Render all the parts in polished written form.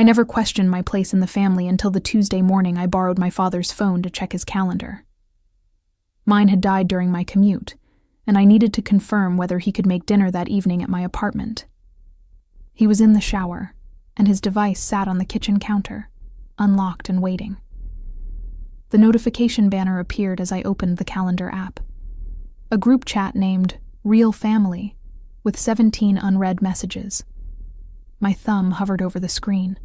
I never questioned my place in the family until the Tuesday morning I borrowed my father's phone to check his calendar. Mine had died during my commute, and I needed to confirm whether he could make dinner that evening at my apartment. He was in the shower, and his device sat on the kitchen counter, unlocked and waiting. The notification banner appeared as I opened the calendar app. A group chat named Real Family, with 17 unread messages. My thumb hovered over the screen.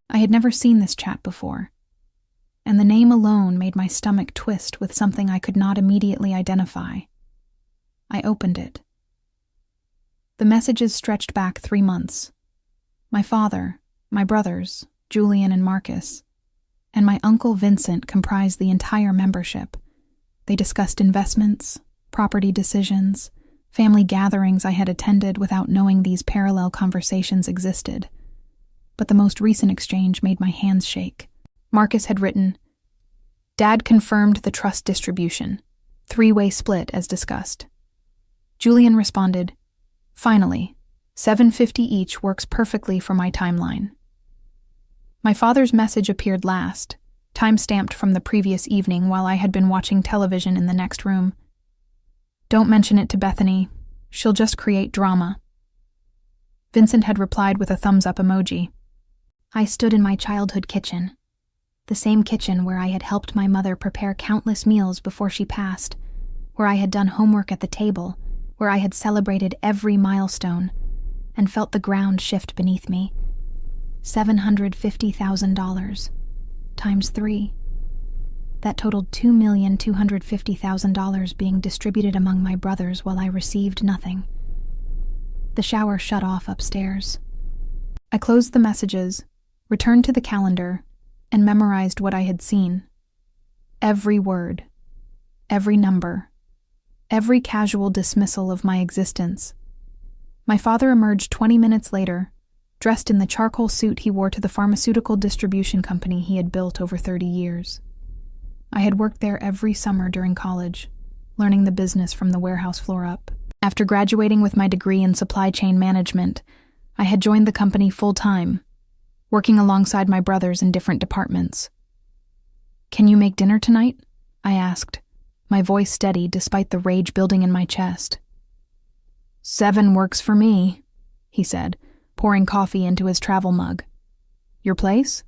I had never seen this chat before, and the name alone made my stomach twist with something I could not immediately identify. I opened it. The messages stretched back 3 months. My father, my brothers, Julian and Marcus, and my uncle Vincent comprised the entire membership. They discussed investments, property decisions, family gatherings I had attended without knowing these parallel conversations existed. But the most recent exchange made my hands shake. Marcus had written, "Dad confirmed the trust distribution. 3-way split as discussed." Julian responded, "Finally, $750 each works perfectly for my timeline." My father's message appeared last, time-stamped from the previous evening while I had been watching television in the next room. "Don't mention it to Bethany. She'll just create drama." Vincent had replied with a thumbs-up emoji. I stood in my childhood kitchen, the same kitchen where I had helped my mother prepare countless meals before she passed, where I had done homework at the table, where I had celebrated every milestone, and felt the ground shift beneath me. $750,000 times 3. That totaled $2,250,000 being distributed among my brothers while I received nothing. The shower shut off upstairs. I closed the messages, returned to the calendar, and memorized what I had seen. Every word, every number, every casual dismissal of my existence. My father emerged 20 minutes later, dressed in the charcoal suit he wore to the pharmaceutical distribution company he had built over 30 years. I had worked there every summer during college, learning the business from the warehouse floor up. After graduating with my degree in supply chain management, I had joined the company full-time, working alongside my brothers in different departments. "Can you make dinner tonight?" I asked, my voice steady despite the rage building in my chest. "7 works for me," he said, pouring coffee into his travel mug. "Your place?"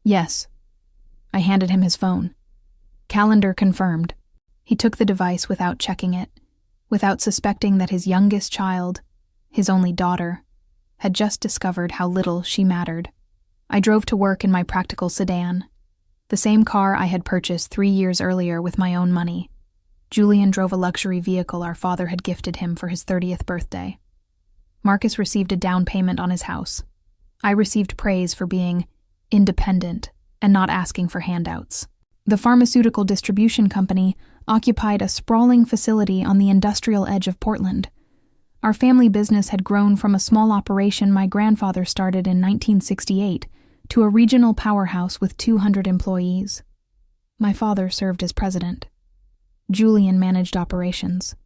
"Yes." I handed him his phone. Calendar confirmed. He took the device without checking it, without suspecting that his youngest child, his only daughter, had just discovered how little she mattered. I drove to work in my practical sedan, the same car I had purchased 3 years earlier with my own money. Julian drove a luxury vehicle our father had gifted him for his 30th birthday. Marcus received a down payment on his house. I received praise for being independent and not asking for handouts. The pharmaceutical distribution company occupied a sprawling facility on the industrial edge of Portland. Our family business had grown from a small operation my grandfather started in 1968 to a regional powerhouse with 200 employees. My father served as president. Julian managed operations.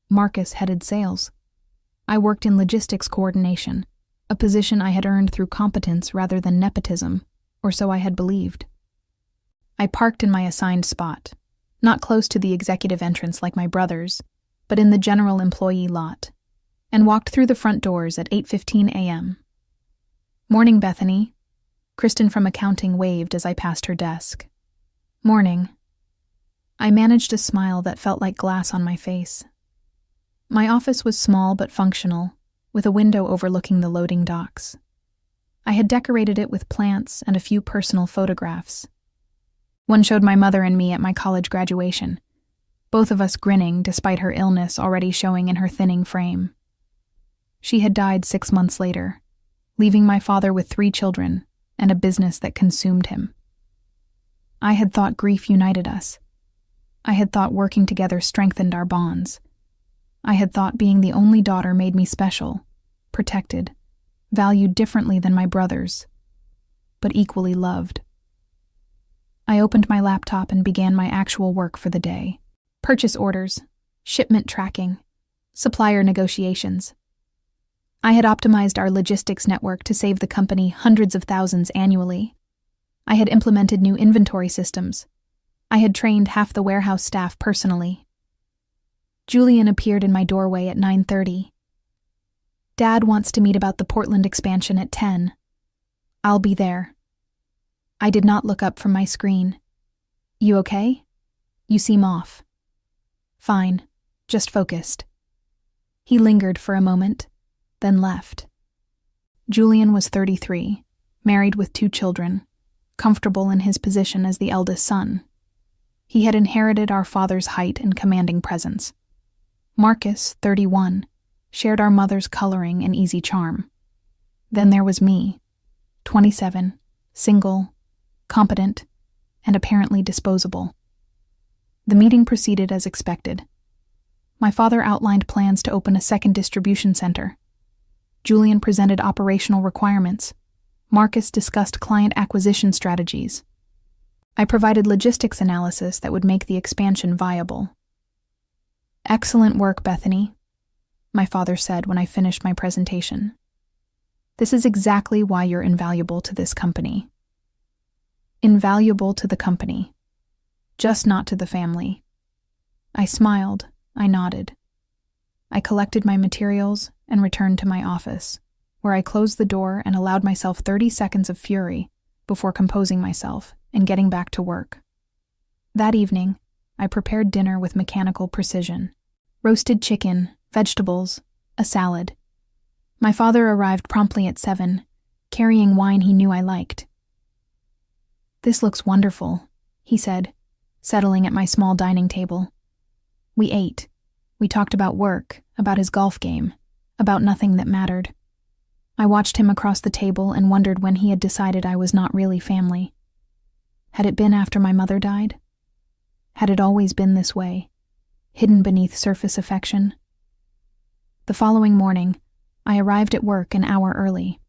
Marcus headed sales. I worked in logistics coordination, a position I had earned through competence rather than nepotism, or so I had believed. I parked in my assigned spot, not close to the executive entrance like my brothers, but in the general employee lot, and walked through the front doors at 8:15 a.m. "Morning, Bethany." Kristen from accounting waved as I passed her desk. "Morning." I managed a smile that felt like glass on my face. My office was small but functional, with a window overlooking the loading docks. I had decorated it with plants and a few personal photographs. One showed my mother and me at my college graduation, both of us grinning despite her illness already showing in her thinning frame. She had died 6 months later, leaving my father with 3 children and a business that consumed him. I had thought grief united us. I had thought working together strengthened our bonds. I had thought being the only daughter made me special, protected, valued differently than my brothers, but equally loved. I opened my laptop and began my actual work for the day. Purchase orders, shipment tracking, supplier negotiations. I had optimized our logistics network to save the company hundreds of thousands annually. I had implemented new inventory systems. I had trained half the warehouse staff personally. Julian appeared in my doorway at 9:30. Dad wants to meet about the Portland expansion at 10. I'll be there. I did not look up from my screen. You okay? You seem off. Fine, just focused. He lingered for a moment, then left. Julian was 33, married with 2 children, comfortable in his position as the eldest son. He had inherited our father's height and commanding presence. Marcus, 31, shared our mother's coloring and easy charm. Then there was me, 27, single, competent, and apparently disposable. The meeting proceeded as expected. My father outlined plans to open a second distribution center. Julian presented operational requirements. Marcus discussed client acquisition strategies. I provided logistics analysis that would make the expansion viable. Excellent work, Bethany, my father said when I finished my presentation. This is exactly why you're invaluable to this company. Invaluable to the company, just not to the family. I smiled, I nodded. I collected my materials and returned to my office, where I closed the door and allowed myself 30 seconds of fury before composing myself and getting back to work. That evening, I prepared dinner with mechanical precision. Roasted chicken, vegetables, a salad. My father arrived promptly at 7, carrying wine he knew I liked. "This looks wonderful," he said, settling at my small dining table. We ate. We talked about work, about his golf game, about nothing that mattered. I watched him across the table and wondered when he had decided I was not really family. Had it been after my mother died? Had it always been this way, hidden beneath surface affection? The following morning, I arrived at work an hour early.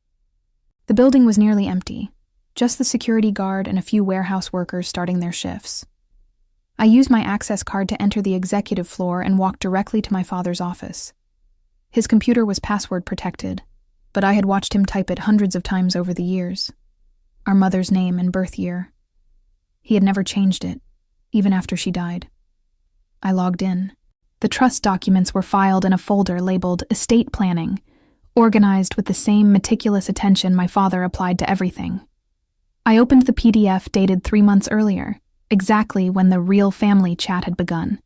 The building was nearly empty, just the security guard and a few warehouse workers starting their shifts. I used my access card to enter the executive floor and walked directly to my father's office. His computer was password protected, but I had watched him type it hundreds of times over the years. Our mother's name and birth year. He had never changed it, even after she died. I logged in. The trust documents were filed in a folder labeled Estate Planning, organized with the same meticulous attention my father applied to everything. I opened the PDF dated 3 months earlier, exactly when the real family chat had begun.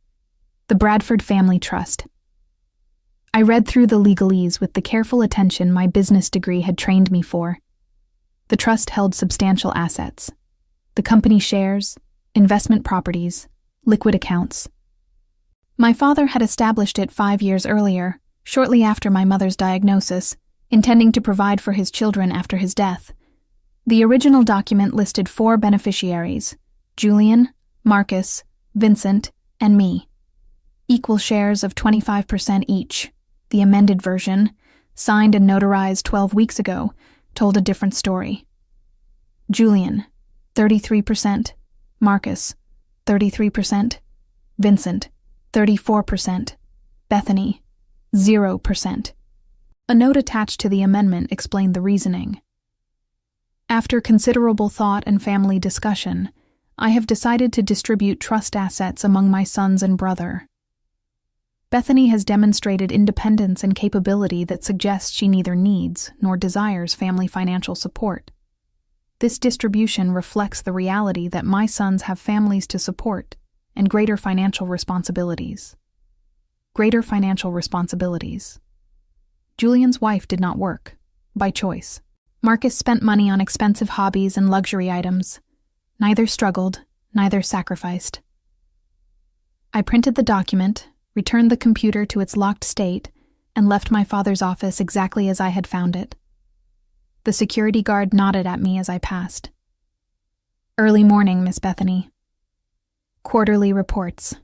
The Bradford Family Trust. I read through the legalese with the careful attention my business degree had trained me for. The trust held substantial assets. The company shares, investment properties, liquid accounts. My father had established it 5 years earlier, shortly after my mother's diagnosis, intending to provide for his children after his death. The original document listed 4 beneficiaries: Julian, Marcus, Vincent, and me. Equal shares of 25% each. The amended version, signed and notarized 12 weeks ago, told a different story. Julian, 33%, Marcus, 33%, Vincent, 34%, Bethany, 0%. A note attached to the amendment explained the reasoning. After considerable thought and family discussion, I have decided to distribute trust assets among my sons and brother. Bethany has demonstrated independence and capability that suggests she neither needs nor desires family financial support. This distribution reflects the reality that my sons have families to support and greater financial responsibilities. Greater financial responsibilities. Julian's wife did not work, by choice. Marcus spent money on expensive hobbies and luxury items. Neither struggled, neither sacrificed. I printed the document, returned the computer to its locked state, and left my father's office exactly as I had found it. The security guard nodded at me as I passed. "Early morning, Miss Bethany." "Quarterly reports."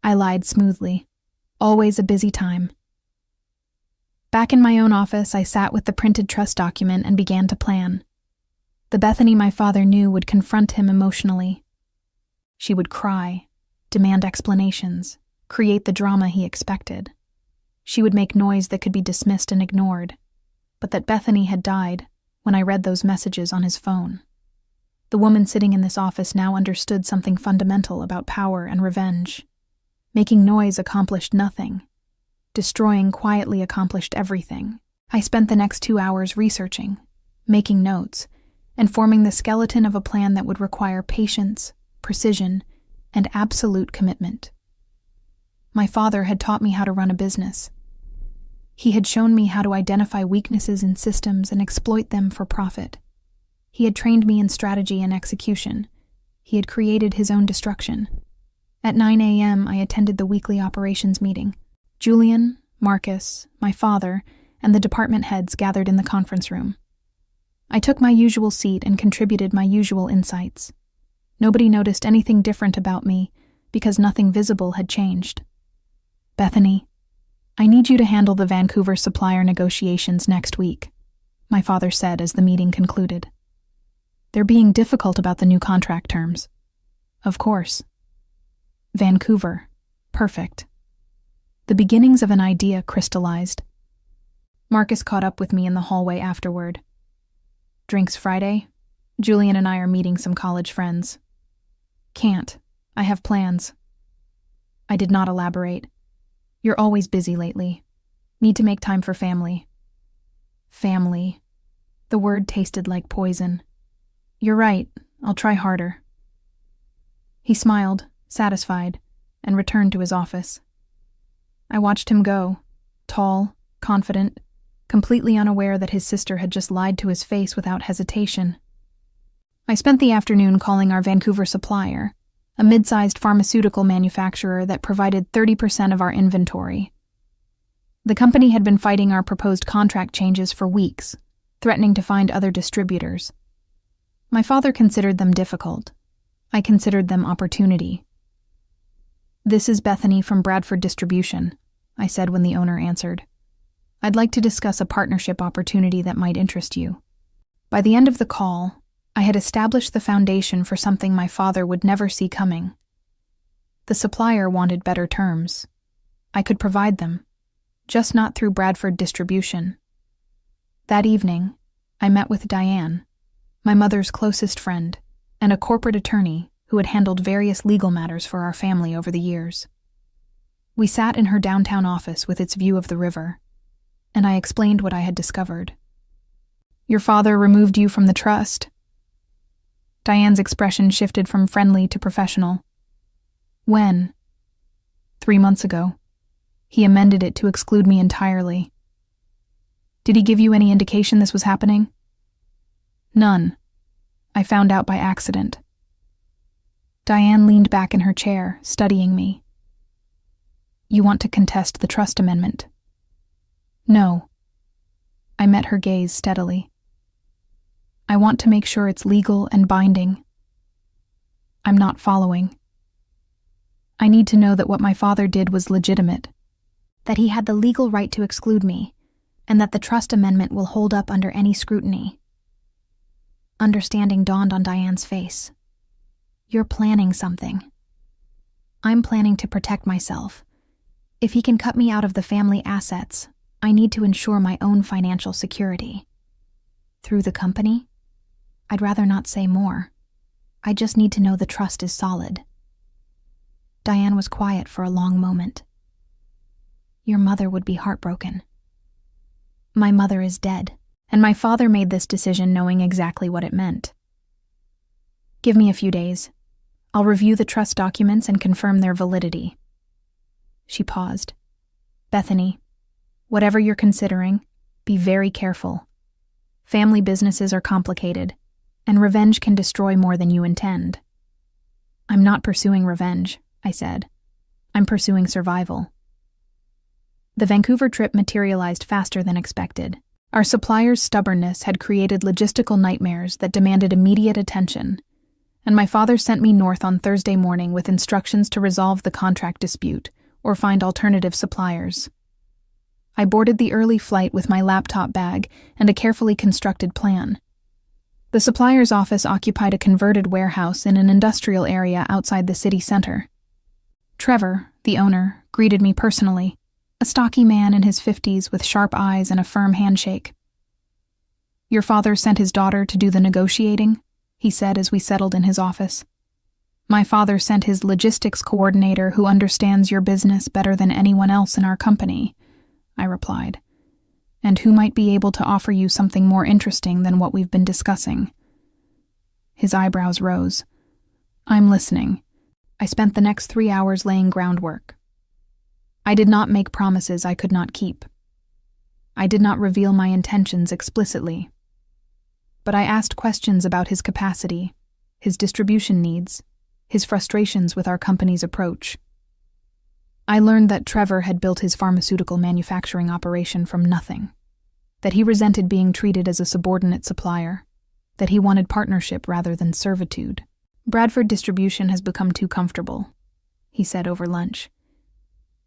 I lied smoothly. "Always a busy time." Back in my own office, I sat with the printed trust document and began to plan. The Bethany my father knew would confront him emotionally. She would cry, demand explanations, create the drama he expected. She would make noise that could be dismissed and ignored, but that Bethany had died when I read those messages on his phone. The woman sitting in this office now understood something fundamental about power and revenge. Making noise accomplished nothing. Destroying quietly accomplished everything. I spent the next 2 hours researching, making notes, and forming the skeleton of a plan that would require patience, precision, and absolute commitment. My father had taught me how to run a business. He had shown me how to identify weaknesses in systems and exploit them for profit. He had trained me in strategy and execution. He had created his own destruction. At 9 a.m., I attended the weekly operations meeting. Julian, Marcus, my father, and the department heads gathered in the conference room. I took my usual seat and contributed my usual insights. Nobody noticed anything different about me because nothing visible had changed. Bethany, I need you to handle the Vancouver supplier negotiations next week, my father said as the meeting concluded. They're being difficult about the new contract terms. Of course. Vancouver. Perfect. The beginnings of an idea crystallized. Marcus caught up with me in the hallway afterward. Drinks Friday? Julian and I are meeting some college friends. Can't. I have plans. I did not elaborate. You're always busy lately. Need to make time for family. Family. The word tasted like poison. You're right. I'll try harder. He smiled, satisfied, and returned to his office. I watched him go, tall, confident, completely unaware that his sister had just lied to his face without hesitation. I spent the afternoon calling our Vancouver supplier, a mid-sized pharmaceutical manufacturer that provided 30% of our inventory. The company had been fighting our proposed contract changes for weeks, threatening to find other distributors. My father considered them difficult. I considered them opportunity. This is Bethany from Bradford Distribution, I said when the owner answered. I'd like to discuss a partnership opportunity that might interest you. By the end of the call, I had established the foundation for something my father would never see coming. The supplier wanted better terms. I could provide them, just not through Bradford Distribution. That evening, I met with Diane, my mother's closest friend, and a corporate attorney who had handled various legal matters for our family over the years. We sat in her downtown office with its view of the river, and I explained what I had discovered. Your father removed you from the trust. Diane's expression shifted from friendly to professional. When? 3 months ago. He amended it to exclude me entirely. Did he give you any indication this was happening? None. I found out by accident. Diane leaned back in her chair, studying me. You want to contest the trust amendment? No. I met her gaze steadily. I want to make sure it's legal and binding. I'm not following. I need to know that what my father did was legitimate, that he had the legal right to exclude me, and that the trust amendment will hold up under any scrutiny. Understanding dawned on Diane's face. You're planning something. I'm planning to protect myself. If he can cut me out of the family assets, I need to ensure my own financial security. Through the company? I'd rather not say more. I just need to know the trust is solid. Diane was quiet for a long moment. Your mother would be heartbroken. My mother is dead, and my father made this decision knowing exactly what it meant. Give me a few days. I'll review the trust documents and confirm their validity. She paused. Bethany, whatever you're considering, be very careful. Family businesses are complicated, and revenge can destroy more than you intend. I'm not pursuing revenge, I said. I'm pursuing survival. The Vancouver trip materialized faster than expected. Our supplier's stubbornness had created logistical nightmares that demanded immediate attention, and my father sent me north on Thursday morning with instructions to resolve the contract dispute or find alternative suppliers. I boarded the early flight with my laptop bag and a carefully constructed plan. The supplier's office occupied a converted warehouse in an industrial area outside the city center. Trevor, the owner, greeted me personally, a stocky man in his 50s with sharp eyes and a firm handshake. Your father sent his daughter to do the negotiating, he said as we settled in his office. My father sent his logistics coordinator who understands your business better than anyone else in our company, I replied, and who might be able to offer you something more interesting than what we've been discussing. His eyebrows rose. I'm listening. I spent the next 3 hours laying groundwork. I did not make promises I could not keep. I did not reveal my intentions explicitly. But I asked questions about his capacity, his distribution needs, his frustrations with our company's approach. I learned that Trevor had built his pharmaceutical manufacturing operation from nothing, that he resented being treated as a subordinate supplier, that he wanted partnership rather than servitude. Bradford Distribution has become too comfortable, he said over lunch.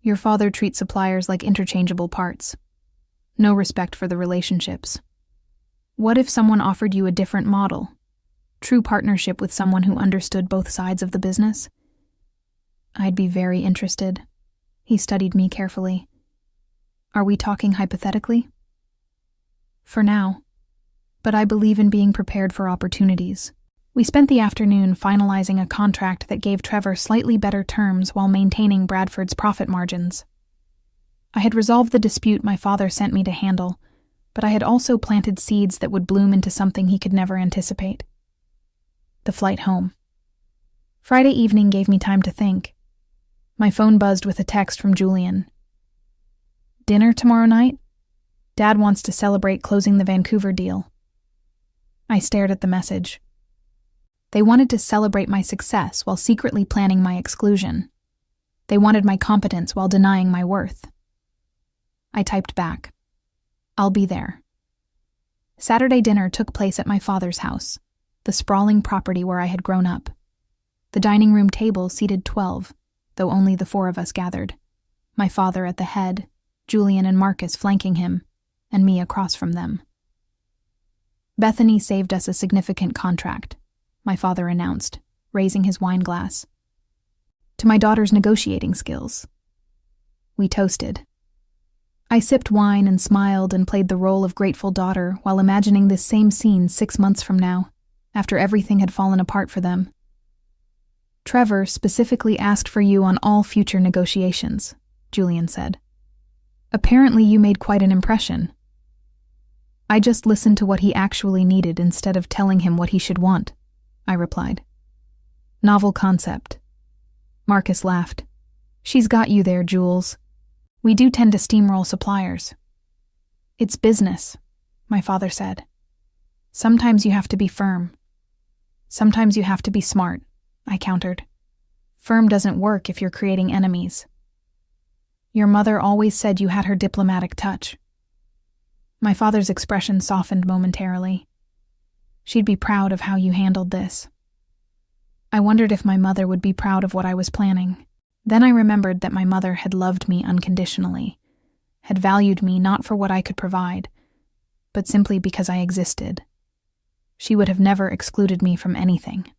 Your father treats suppliers like interchangeable parts. No respect for the relationships. What if someone offered you a different model? True partnership with someone who understood both sides of the business? I'd be very interested. He studied me carefully. Are we talking hypothetically? For now. But I believe in being prepared for opportunities. We spent the afternoon finalizing a contract that gave Trevor slightly better terms while maintaining Bradford's profit margins. I had resolved the dispute my father sent me to handle, but I had also planted seeds that would bloom into something he could never anticipate. The flight home. Friday evening gave me time to think. My phone buzzed with a text from Julian. Dinner tomorrow night? Dad wants to celebrate closing the Vancouver deal. I stared at the message. They wanted to celebrate my success while secretly planning my exclusion. They wanted my competence while denying my worth. I typed back. I'll be there. Saturday dinner took place at my father's house, the sprawling property where I had grown up. The dining room table seated 12, though only the 4 of us gathered. My father at the head, Julian and Marcus flanking him, and me across from them. Bethany saved us a significant contract, my father announced, raising his wine glass. To my daughter's negotiating skills. We toasted. I sipped wine and smiled and played the role of grateful daughter while imagining this same scene 6 months from now, after everything had fallen apart for them. Trevor specifically asked for you on all future negotiations, Julian said. Apparently you made quite an impression. I just listened to what he actually needed instead of telling him what he should want, I replied. Novel concept. Marcus laughed. She's got you there, Jules. We do tend to steamroll suppliers. It's business, my father said. Sometimes you have to be firm. Sometimes you have to be smart, I countered. Firm doesn't work if you're creating enemies. Your mother always said you had her diplomatic touch. My father's expression softened momentarily. She'd be proud of how you handled this. I wondered if my mother would be proud of what I was planning. Then I remembered that my mother had loved me unconditionally, had valued me not for what I could provide, but simply because I existed. She would have never excluded me from anything.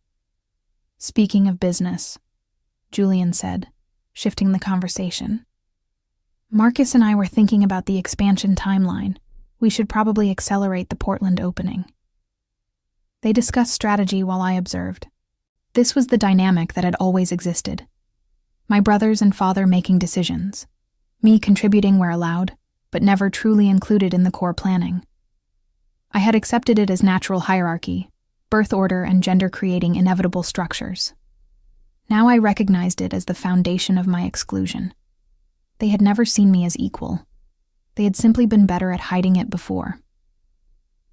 Speaking of business, Julian said, shifting the conversation. Marcus and I were thinking about the expansion timeline. We should probably accelerate the Portland opening. They discussed strategy while I observed. This was the dynamic that had always existed. My brothers and father making decisions, me contributing where allowed, but never truly included in the core planning. I had accepted it as natural hierarchy, birth order and gender creating inevitable structures. Now I recognized it as the foundation of my exclusion. They had never seen me as equal. They had simply been better at hiding it before.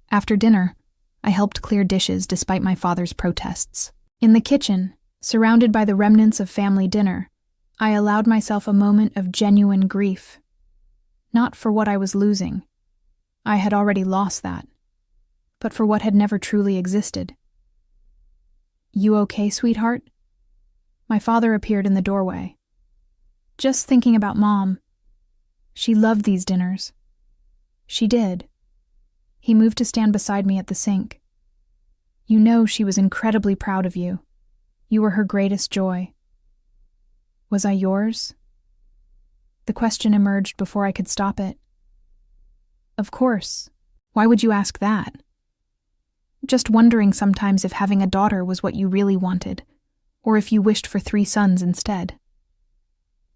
After dinner, I helped clear dishes despite my father's protests. In the kitchen, surrounded by the remnants of family dinner, I allowed myself a moment of genuine grief. Not for what I was losing. I had already lost that. But for what had never truly existed. You okay, sweetheart? My father appeared in the doorway. Just thinking about Mom. She loved these dinners. She did. He moved to stand beside me at the sink. You know she was incredibly proud of you. You were her greatest joy. Was I yours? The question emerged before I could stop it. Of course. Why would you ask that? Just wondering sometimes if having a daughter was what you really wanted, or if you wished for 3 sons instead.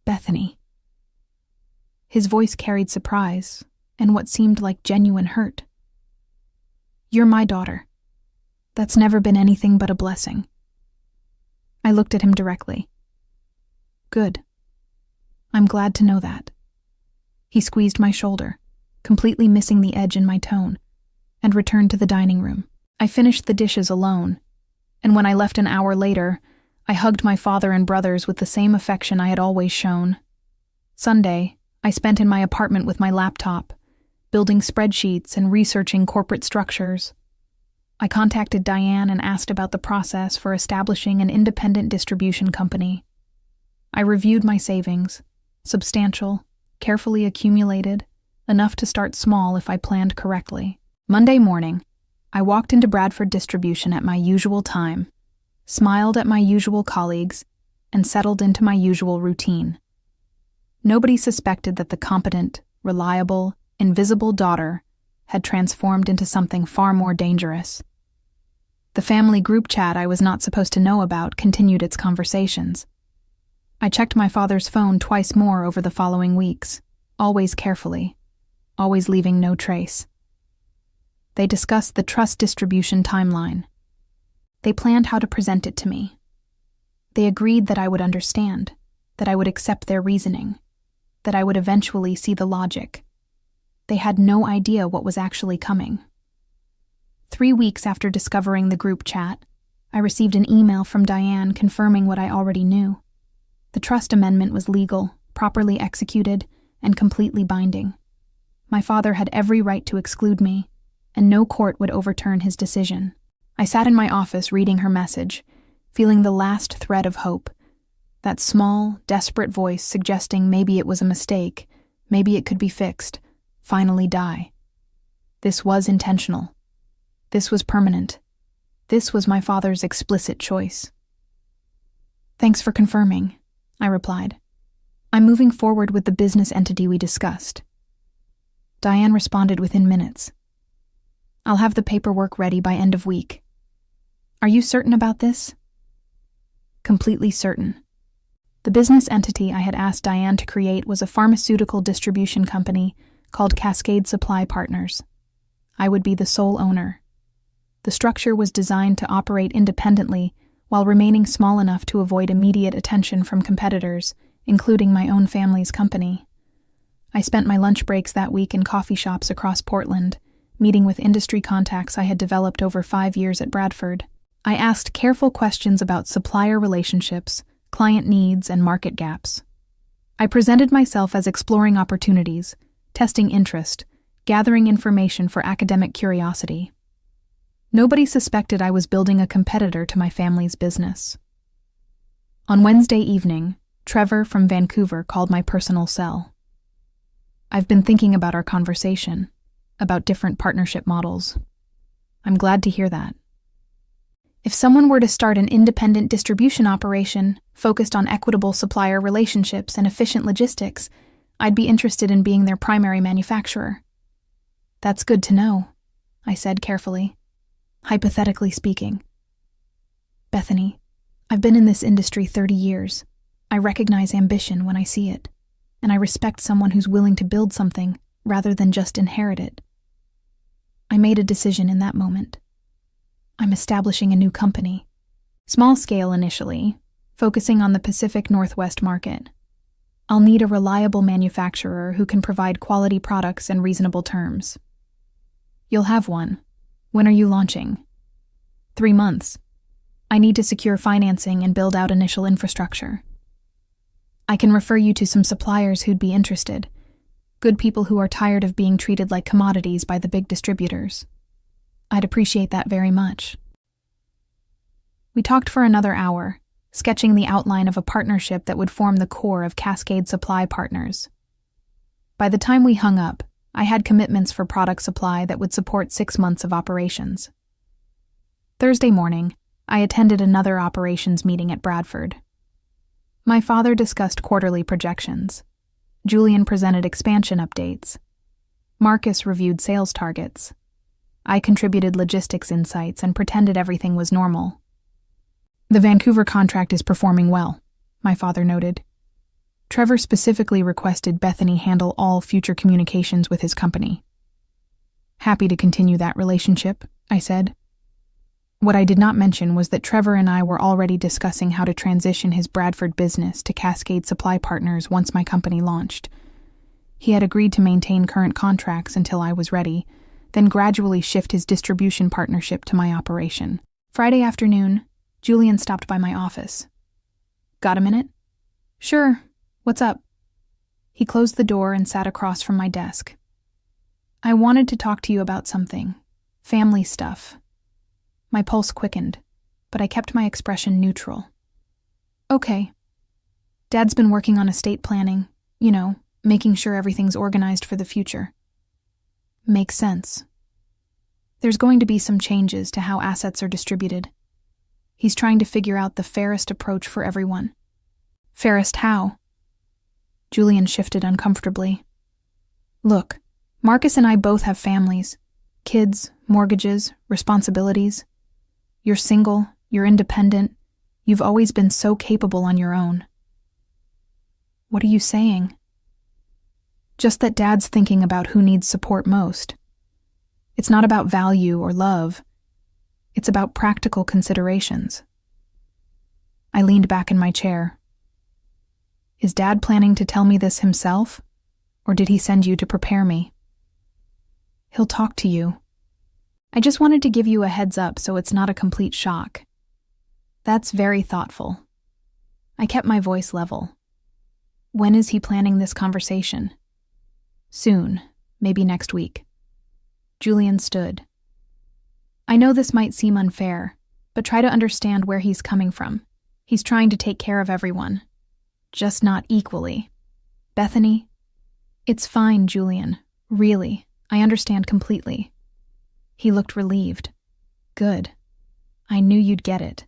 Bethany. His voice carried surprise and what seemed like genuine hurt. You're my daughter. That's never been anything but a blessing. I looked at him directly. Good. I'm glad to know that. He squeezed my shoulder, completely missing the edge in my tone, and returned to the dining room. I finished the dishes alone, and when I left an hour later, I hugged my father and brothers with the same affection I had always shown. Sunday, I spent in my apartment with my laptop, building spreadsheets and researching corporate structures. I contacted Diane and asked about the process for establishing an independent distribution company. I reviewed my savings, substantial, carefully accumulated, enough to start small if I planned correctly. Monday morning, I walked into Bradford Distribution at my usual time, smiled at my usual colleagues, and settled into my usual routine. Nobody suspected that the competent, reliable, invisible daughter had transformed into something far more dangerous. The family group chat I was not supposed to know about continued its conversations. I checked my father's phone twice more over the following weeks, always carefully, always leaving no trace. They discussed the trust distribution timeline. They planned how to present it to me. They agreed that I would understand, that I would accept their reasoning, that I would eventually see the logic. They had no idea what was actually coming. 3 weeks after discovering the group chat, I received an email from Diane confirming what I already knew. The trust amendment was legal, properly executed, and completely binding. My father had every right to exclude me, and no court would overturn his decision. I sat in my office reading her message, feeling the last thread of hope. That small, desperate voice suggesting maybe it was a mistake, maybe it could be fixed, finally die. This was intentional. This was permanent. This was my father's explicit choice. Thanks for confirming, I replied. I'm moving forward with the business entity we discussed. Diane responded within minutes. I'll have the paperwork ready by end of week. Are you certain about this? Completely certain. The business entity I had asked Diane to create was a pharmaceutical distribution company called Cascade Supply Partners. I would be the sole owner. The structure was designed to operate independently while remaining small enough to avoid immediate attention from competitors, including my own family's company. I spent my lunch breaks that week in coffee shops across Portland, meeting with industry contacts I had developed over 5 years at Bradford. I asked careful questions about supplier relationships, client needs, and market gaps. I presented myself as exploring opportunities, testing interest, gathering information for academic curiosity. Nobody suspected I was building a competitor to my family's business. On Wednesday evening, Trevor from Vancouver called my personal cell. I've been thinking about our conversation, about different partnership models. I'm glad to hear that. If someone were to start an independent distribution operation focused on equitable supplier relationships and efficient logistics, I'd be interested in being their primary manufacturer. That's good to know, I said carefully. Hypothetically speaking. Bethany, I've been in this industry 30 years. I recognize ambition when I see it, and I respect someone who's willing to build something rather than just inherit it. I made a decision in that moment. I'm establishing a new company. Small scale initially, focusing on the Pacific Northwest market. I'll need a reliable manufacturer who can provide quality products and reasonable terms. You'll have one. When are you launching? 3 months. I need to secure financing and build out initial infrastructure. I can refer you to some suppliers who'd be interested. Good people who are tired of being treated like commodities by the big distributors. I'd appreciate that very much. We talked for another hour, sketching the outline of a partnership that would form the core of Cascade Supply Partners. By the time we hung up, I had commitments for product supply that would support 6 months of operations. Thursday morning, I attended another operations meeting at Bradford. My father discussed quarterly projections. Julian presented expansion updates. Marcus reviewed sales targets. I contributed logistics insights and pretended everything was normal. The Vancouver contract is performing well, my father noted. Trevor specifically requested Bethany handle all future communications with his company. Happy to continue that relationship, I said. What I did not mention was that Trevor and I were already discussing how to transition his Bradford business to Cascade Supply Partners once my company launched. He had agreed to maintain current contracts until I was ready, then gradually shift his distribution partnership to my operation. Friday afternoon, Julian stopped by my office. Got a minute? Sure. What's up? He closed the door and sat across from my desk. I wanted to talk to you about something. Family stuff. My pulse quickened, but I kept my expression neutral. Okay. Dad's been working on estate planning, making sure everything's organized for the future. Makes sense. There's going to be some changes to how assets are distributed. He's trying to figure out the fairest approach for everyone. Fairest how? Julian shifted uncomfortably. Look, Marcus and I both have families. Kids, mortgages, responsibilities. You're single, you're independent. You've always been so capable on your own. What are you saying? Just that Dad's thinking about who needs support most. It's not about value or love. It's about practical considerations. I leaned back in my chair. Is Dad planning to tell me this himself, or did he send you to prepare me? He'll talk to you. I just wanted to give you a heads up so it's not a complete shock. That's very thoughtful. I kept my voice level. When is he planning this conversation? Soon, maybe next week. Julian stood. I know this might seem unfair, but try to understand where he's coming from. He's trying to take care of everyone. Just not equally. Bethany? It's fine, Julian. Really, I understand completely. He looked relieved. Good. I knew you'd get it.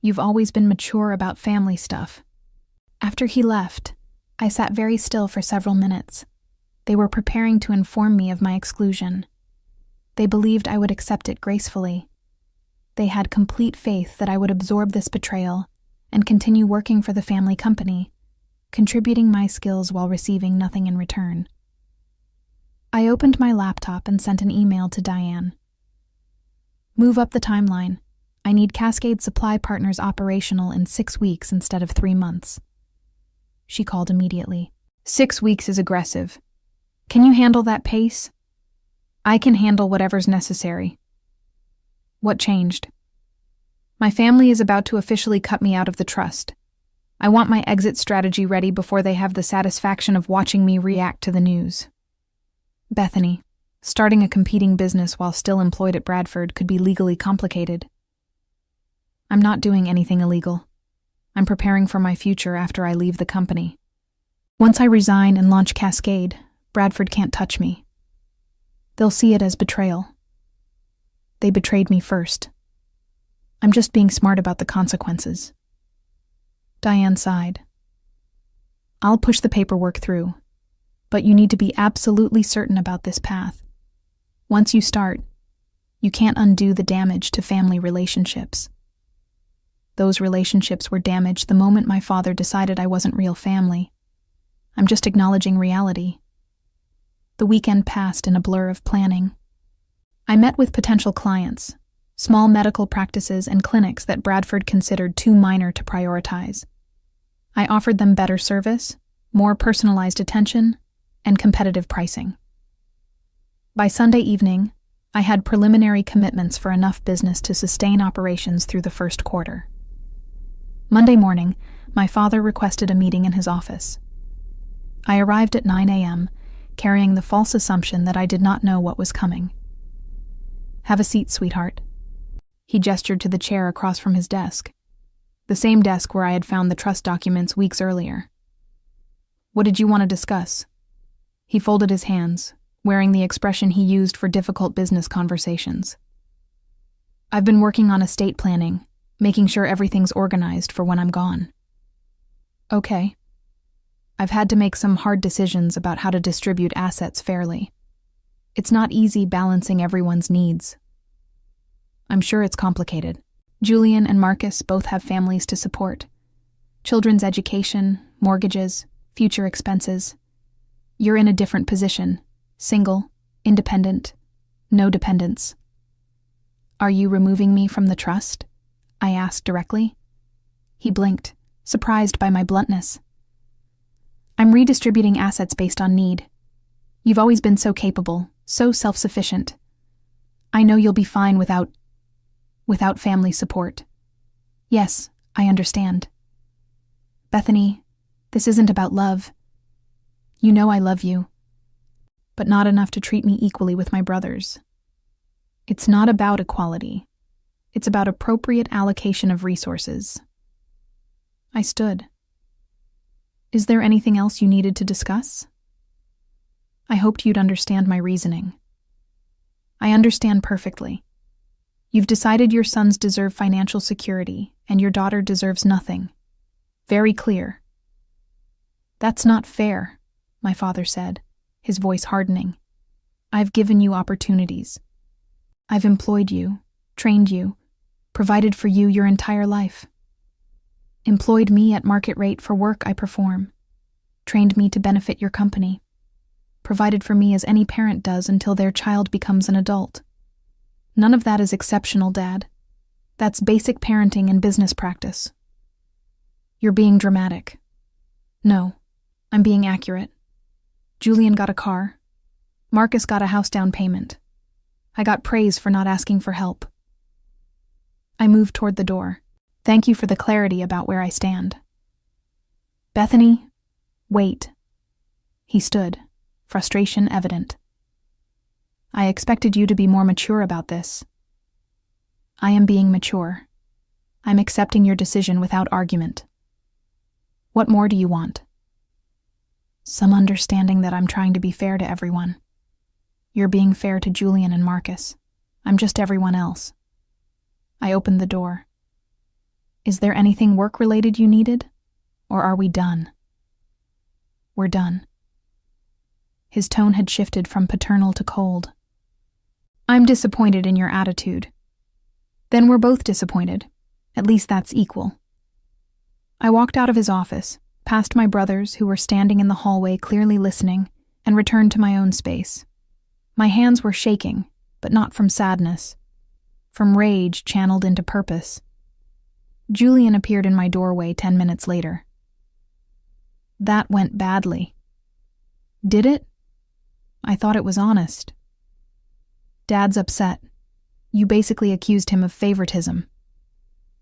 You've always been mature about family stuff. After he left, I sat very still for several minutes. They were preparing to inform me of my exclusion. They believed I would accept it gracefully. They had complete faith that I would absorb this betrayal and continue working for the family company, contributing my skills while receiving nothing in return. I opened my laptop and sent an email to Diane. Move up the timeline. I need Cascade Supply Partners operational in 6 weeks instead of 3 months. She called immediately. 6 weeks is aggressive. Can you handle that pace? I can handle whatever's necessary. What changed? My family is about to officially cut me out of the trust. I want my exit strategy ready before they have the satisfaction of watching me react to the news. Bethany, starting a competing business while still employed at Bradford could be legally complicated. I'm not doing anything illegal. I'm preparing for my future after I leave the company. Once I resign and launch Cascade, Bradford can't touch me. They'll see it as betrayal. They betrayed me first. I'm just being smart about the consequences. Diane sighed. I'll push the paperwork through, but you need to be absolutely certain about this path. Once you start, you can't undo the damage to family relationships. Those relationships were damaged the moment my father decided I wasn't real family. I'm just acknowledging reality. The weekend passed in a blur of planning. I met with potential clients, small medical practices and clinics that Bradford considered too minor to prioritize. I offered them better service, more personalized attention, and competitive pricing. By Sunday evening, I had preliminary commitments for enough business to sustain operations through the first quarter. Monday morning, my father requested a meeting in his office. I arrived at 9 a.m., carrying the false assumption that I did not know what was coming. Have a seat, sweetheart. He gestured to the chair across from his desk, the same desk where I had found the trust documents weeks earlier. What did you want to discuss? He folded his hands, wearing the expression he used for difficult business conversations. I've been working on estate planning, making sure everything's organized for when I'm gone. Okay. I've had to make some hard decisions about how to distribute assets fairly. It's not easy balancing everyone's needs. I'm sure it's complicated. Julian and Marcus both have families to support. Children's education, mortgages, future expenses. You're in a different position. Single, independent, no dependents. Are you removing me from the trust? I asked directly. He blinked, surprised by my bluntness. I'm redistributing assets based on need. You've always been so capable, so self-sufficient. I know you'll be fine without family support. Yes, I understand. Bethany, this isn't about love. You know I love you, but not enough to treat me equally with my brothers. It's not about equality. It's about appropriate allocation of resources. I stood. Is there anything else you needed to discuss? I hoped you'd understand my reasoning. I understand perfectly. You've decided your sons deserve financial security, and your daughter deserves nothing. Very clear. That's not fair, my father said, his voice hardening. I've given you opportunities. I've employed you, trained you, provided for you your entire life. Employed me at market rate for work I perform. Trained me to benefit your company. Provided for me as any parent does until their child becomes an adult. None of that is exceptional, Dad. That's basic parenting and business practice. You're being dramatic. No, I'm being accurate. Julian got a car. Marcus got a house down payment. I got praise for not asking for help. I moved toward the door. Thank you for the clarity about where I stand. Bethany, wait. He stood, frustration evident. I expected you to be more mature about this. I am being mature. I'm accepting your decision without argument. What more do you want? Some understanding that I'm trying to be fair to everyone. You're being fair to Julian and Marcus. I'm just everyone else. I opened the door. Is there anything work-related you needed? Or are we done? We're done. His tone had shifted from paternal to cold. I'm disappointed in your attitude. Then we're both disappointed. At least that's equal. I walked out of his office, past my brothers who were standing in the hallway clearly listening, and returned to my own space. My hands were shaking, but not from sadness. From rage channeled into purpose. Julian appeared in my doorway 10 minutes later. That went badly. Did it? I thought it was honest. Dad's upset. You basically accused him of favoritism.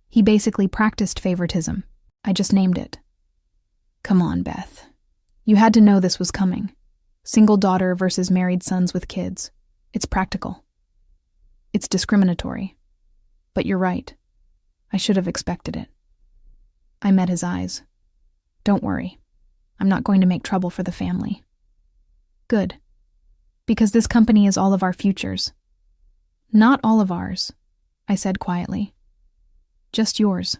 He basically practiced favoritism. I just named it. Come on, Beth. You had to know this was coming. Single daughter versus married sons with kids. It's practical. It's discriminatory. But you're right. I should have expected it. I met his eyes. Don't worry. I'm not going to make trouble for the family. Good. Because this company is all of our futures. Not all of ours, I said quietly. Just yours.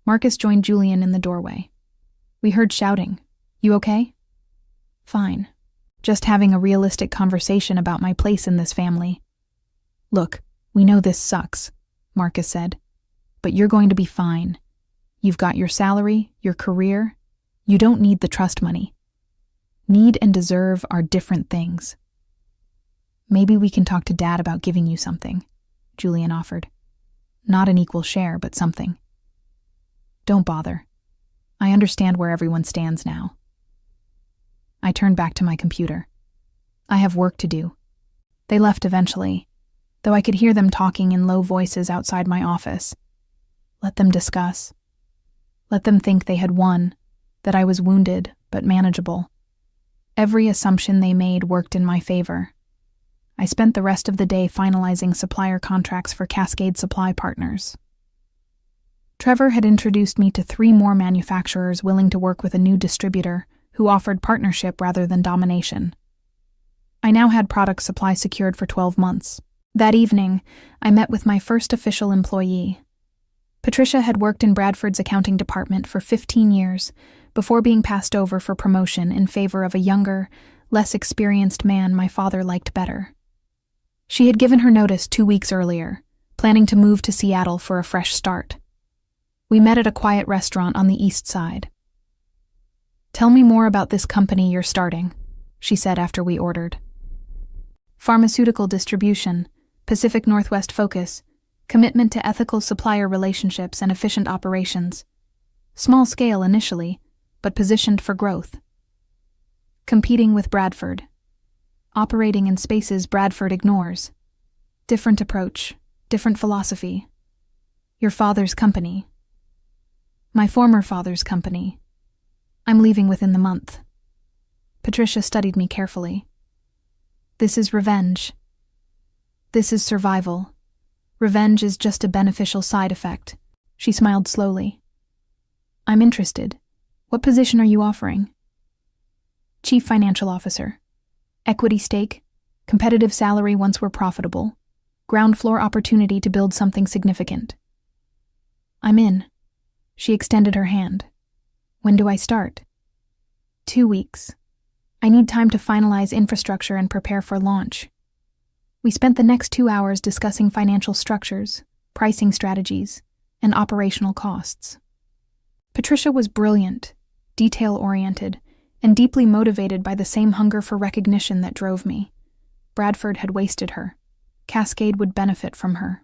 Marcus joined Julian in the doorway. We heard shouting. You okay? Fine. Just having a realistic conversation about my place in this family. Look, we know this sucks, Marcus said. But you're going to be fine. You've got your salary, your career. You don't need the trust money. Need and deserve are different things. Maybe we can talk to Dad about giving you something, Julian offered. Not an equal share, but something. Don't bother. I understand where everyone stands now. I turned back to my computer. I have work to do. They left eventually, though I could hear them talking in low voices outside my office. Let them discuss. Let them think they had won, that I was wounded but manageable. Every assumption they made worked in my favor. I spent the rest of the day finalizing supplier contracts for Cascade Supply Partners. Trevor had introduced me to 3 more manufacturers willing to work with a new distributor who offered partnership rather than domination. I now had product supply secured for 12 months. That evening, I met with my first official employee. Patricia had worked in Bradford's accounting department for 15 years before being passed over for promotion in favor of a younger, less experienced man my father liked better. She had given her notice 2 weeks earlier, planning to move to Seattle for a fresh start. We met at a quiet restaurant on the east side. "Tell me more about this company you're starting," she said after we ordered. "Pharmaceutical distribution, Pacific Northwest focus, commitment to ethical supplier relationships and efficient operations. Small scale initially, but positioned for growth. Competing with Bradford. Operating in spaces Bradford ignores. Different approach, different philosophy. Your father's company." "My former father's company. I'm leaving within the month." Patricia studied me carefully. "This is revenge. This is survival. Revenge is just a beneficial side effect." She smiled slowly. "I'm interested. What position are you offering?" "Chief Financial Officer. Equity stake, competitive salary once we're profitable, ground floor opportunity to build something significant." "I'm in." She extended her hand. "When do I start?" 2 weeks. I need time to finalize infrastructure and prepare for launch." We spent the next 2 hours discussing financial structures, pricing strategies, and operational costs. Patricia was brilliant, detail-oriented, and deeply motivated by the same hunger for recognition that drove me. Bradford had wasted her. Cascade would benefit from her.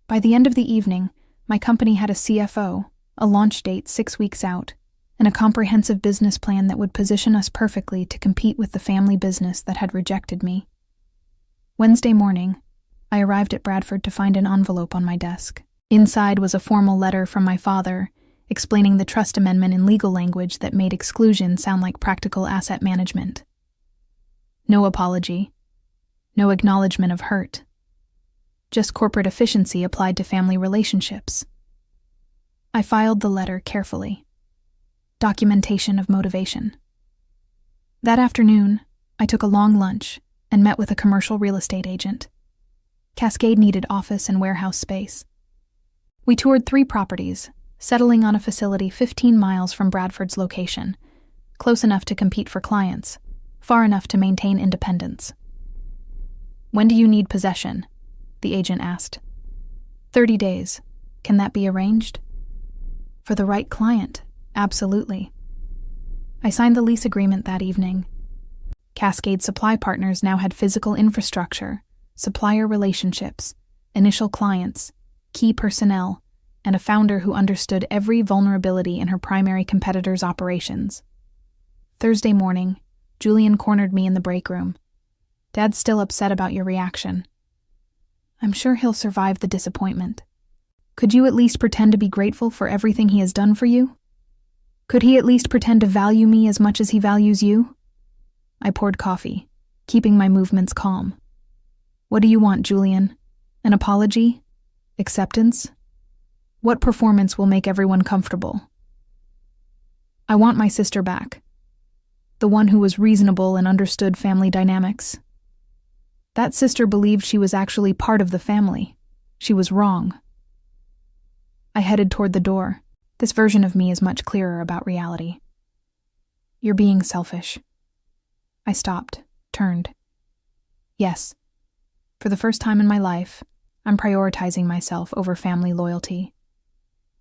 By the end of the evening, my company had a CFO, a launch date 6 weeks out, and a comprehensive business plan that would position us perfectly to compete with the family business that had rejected me. Wednesday morning, I arrived at Bradford to find an envelope on my desk. Inside was a formal letter from my father, explaining the trust amendment in legal language that made exclusion sound like practical asset management. No apology. No acknowledgement of hurt. Just corporate efficiency applied to family relationships. I filed the letter carefully. Documentation of motivation. That afternoon, I took a long lunch and met with a commercial real estate agent. Cascade needed office and warehouse space. We toured 3 properties, settling on a facility 15 miles from Bradford's location, close enough to compete for clients, far enough to maintain independence. "When do you need possession?" the agent asked. 30 days. Can that be arranged?" "For the right client, absolutely." I signed the lease agreement that evening. Cascade Supply Partners now had physical infrastructure, supplier relationships, initial clients, key personnel, and a founder who understood every vulnerability in her primary competitor's operations. Thursday morning, Julian cornered me in the break room. "Dad's still upset about your reaction." "I'm sure he'll survive the disappointment. Could you at least pretend to be grateful for everything he has done for you? Could he at least pretend to value me as much as he values you?" I poured coffee, keeping my movements calm. "What do you want, Julian? An apology? Acceptance? What performance will make everyone comfortable?" "I want my sister back. The one who was reasonable and understood family dynamics. That sister believed she was actually part of the family. She was wrong." I headed toward the door. This version of me is much clearer about reality. "You're being selfish." I stopped, turned. Yes, for the first time in my life, I'm prioritizing myself over family loyalty.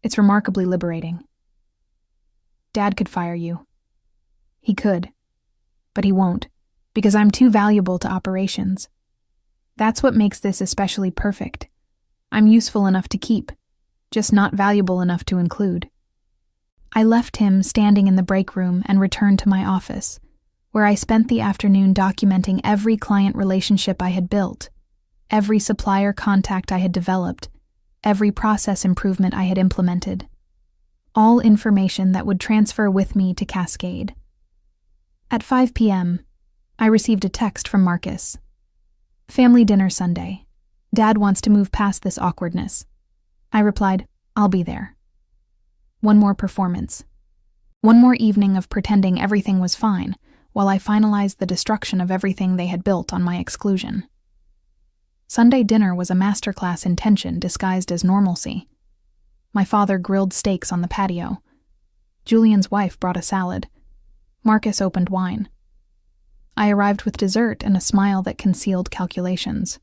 It's remarkably liberating. "Dad could fire you." "He could, but he won't, because I'm too valuable to operations. That's what makes this especially perfect. I'm useful enough to keep, just not valuable enough to include." I left him standing in the break room and returned to my office, where I spent the afternoon documenting every client relationship I had built, every supplier contact I had developed, every process improvement I had implemented. All information that would transfer with me to Cascade. At 5 p.m., I received a text from Marcus. "Family dinner Sunday. Dad wants to move past this awkwardness." I replied, "I'll be there." One more performance. One more evening of pretending everything was fine, while I finalized the destruction of everything they had built on my exclusion. Sunday dinner was a masterclass in tension disguised as normalcy. My father grilled steaks on the patio. Julian's wife brought a salad. Marcus opened wine. I arrived with dessert and a smile that concealed calculations.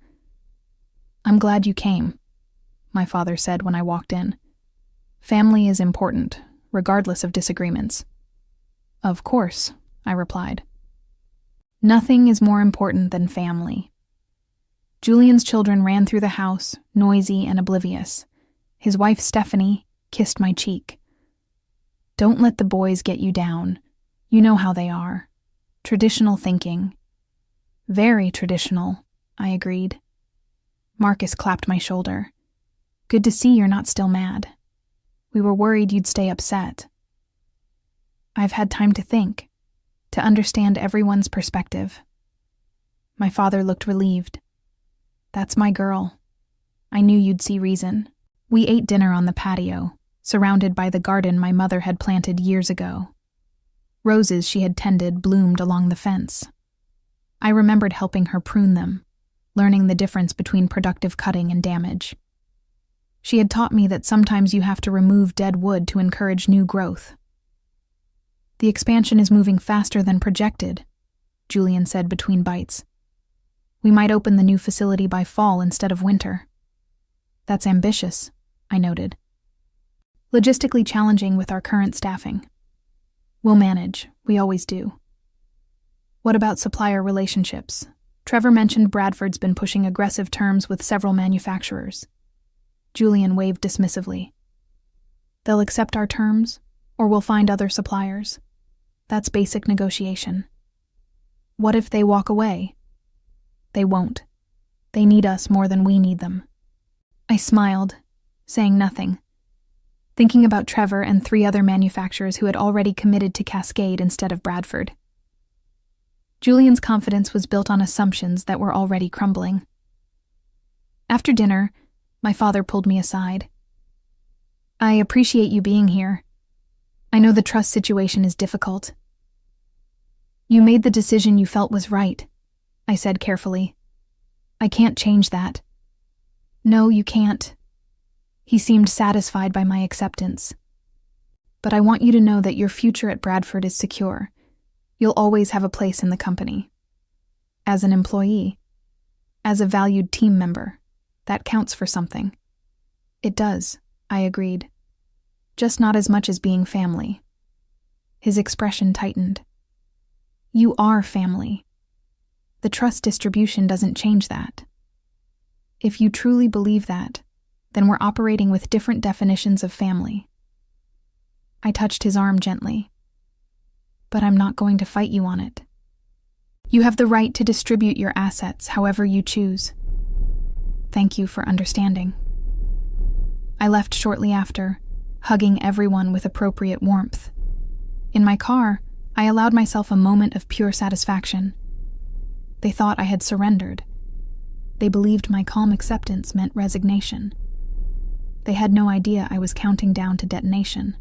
"I'm glad you came," my father said when I walked in. "Family is important, regardless of disagreements." "Of course," I replied. Nothing is more important than family. Julian's children ran through the house, noisy and oblivious. His wife, Stephanie, kissed my cheek. "Don't let the boys get you down. You know how they are. Traditional thinking." "Very traditional," I agreed. Marcus clapped my shoulder. "Good to see you're not still mad. We were worried you'd stay upset." "I've had time to think, to understand everyone's perspective." My father looked relieved. "That's my girl. I knew you'd see reason." We ate dinner on the patio, surrounded by the garden my mother had planted years ago. Roses she had tended bloomed along the fence. I remembered helping her prune them, learning the difference between productive cutting and damage. She had taught me that sometimes you have to remove dead wood to encourage new growth. "The expansion is moving faster than projected," Julian said between bites. "We might open the new facility by fall instead of winter." "That's ambitious," I noted. "Logistically challenging with our current staffing. We'll manage, we always do." "What about supplier relationships? Trevor mentioned Bradford's been pushing aggressive terms with several manufacturers." Julian waved dismissively. "They'll accept our terms, or we'll find other suppliers. That's basic negotiation." "What if they walk away?" "They won't. They need us more than we need them." I smiled, saying nothing, thinking about Trevor and 3 other manufacturers who had already committed to Cascade instead of Bradford. Julian's confidence was built on assumptions that were already crumbling. After dinner, my father pulled me aside. "I appreciate you being here. I know the trust situation is difficult." "You made the decision you felt was right," I said carefully. "I can't change that." "No, you can't." He seemed satisfied by my acceptance. "But I want you to know that your future at Bradford is secure. You'll always have a place in the company. As an employee, as a valued team member, that counts for something." "It does," I agreed. "Just not as much as being family." His expression tightened. "You are family. The trust distribution doesn't change that. If you truly believe that, then we're operating with different definitions of family." I touched his arm gently. "But I'm not going to fight you on it. You have the right to distribute your assets however you choose. Thank you for understanding." I left shortly after, hugging everyone with appropriate warmth. In my car, I allowed myself a moment of pure satisfaction. They thought I had surrendered. They believed my calm acceptance meant resignation. They had no idea I was counting down to detonation.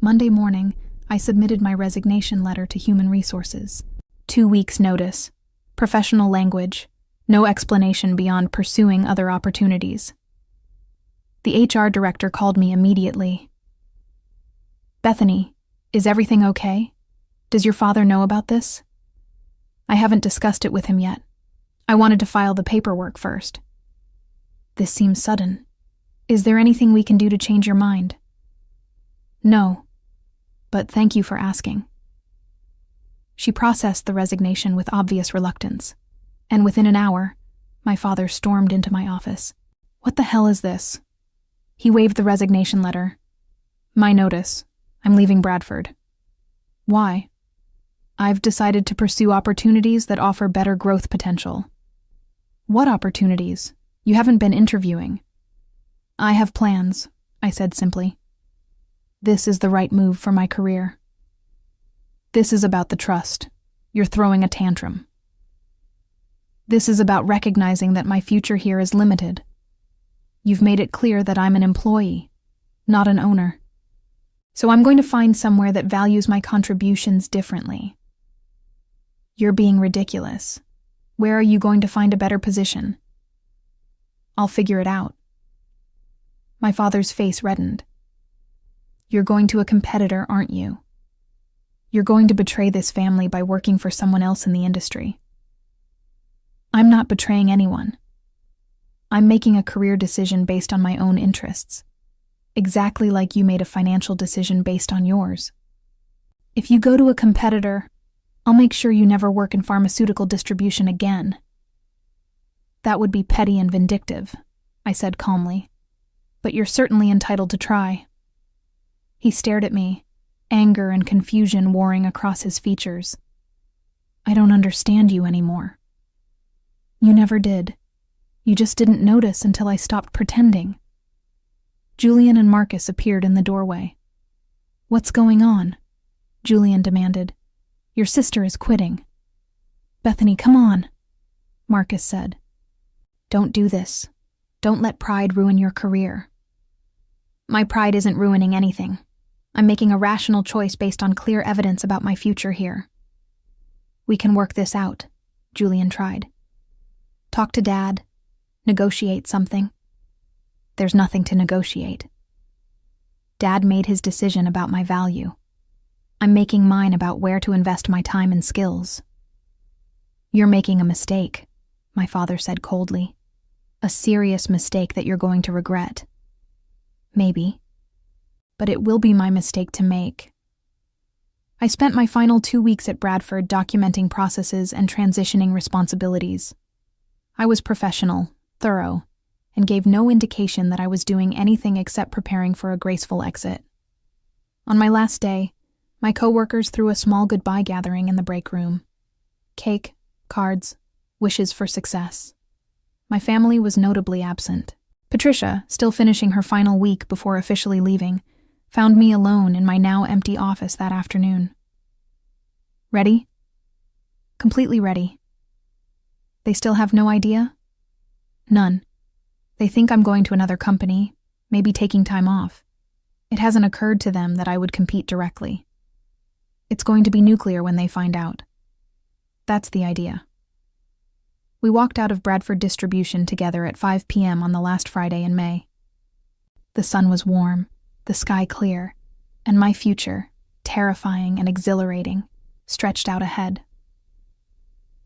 Monday morning, I submitted my resignation letter to Human Resources. 2 weeks' notice, professional language, no explanation beyond pursuing other opportunities. The HR director called me immediately. "Bethany, is everything okay? Does your father know about this?" "I haven't discussed it with him yet. I wanted to file the paperwork first." "This seems sudden. Is there anything we can do to change your mind?" "No, but thank you for asking." She processed the resignation with obvious reluctance, and within an hour, my father stormed into my office. "What the hell is this?" He waved the resignation letter. "My notice. I'm leaving Bradford." "Why?" "I've decided to pursue opportunities that offer better growth potential." "What opportunities? You haven't been interviewing." "I have plans," I said simply. "This is the right move for my career." "This is about the trust. You're throwing a tantrum." "This is about recognizing that my future here is limited. You've made it clear that I'm an employee, not an owner. So I'm going to find somewhere that values my contributions differently." "You're being ridiculous. Where are you going to find a better position?" "I'll figure it out." My father's face reddened. "You're going to a competitor, aren't you?" You're going to betray this family by working for someone else in the industry. I'm not betraying anyone. I'm making a career decision based on my own interests, exactly like you made a financial decision based on yours. If you go to a competitor, I'll make sure you never work in pharmaceutical distribution again. That would be petty and vindictive, I said calmly, but you're certainly entitled to try. He stared at me, anger and confusion warring across his features. I don't understand you anymore. You never did. You just didn't notice until I stopped pretending. Julian and Marcus appeared in the doorway. What's going on? Julian demanded. Your sister is quitting. Bethany, come on, Marcus said. Don't do this. Don't let pride ruin your career. My pride isn't ruining anything. I'm making a rational choice based on clear evidence about my future here. We can work this out, Julian tried. Talk to Dad. Negotiate something. There's nothing to negotiate. Dad made his decision about my value. I'm making mine about where to invest my time and skills. You're making a mistake, my father said coldly. A serious mistake that you're going to regret. Maybe. But it will be my mistake to make. I spent my final 2 weeks at Bradford documenting processes and transitioning responsibilities. I was professional, thorough, and gave no indication that I was doing anything except preparing for a graceful exit. On my last day, my coworkers threw a small goodbye gathering in the break room. Cake, cards, wishes for success. My family was notably absent. Patricia, still finishing her final week before officially leaving, found me alone in my now empty office that afternoon. Ready? Completely ready. They still have no idea? None. They think I'm going to another company, maybe taking time off. It hasn't occurred to them that I would compete directly. It's going to be nuclear when they find out. That's the idea. We walked out of Bradford Distribution together at 5 p.m. on the last Friday in May. The sun was warm, the sky clear, and my future, terrifying and exhilarating, stretched out ahead.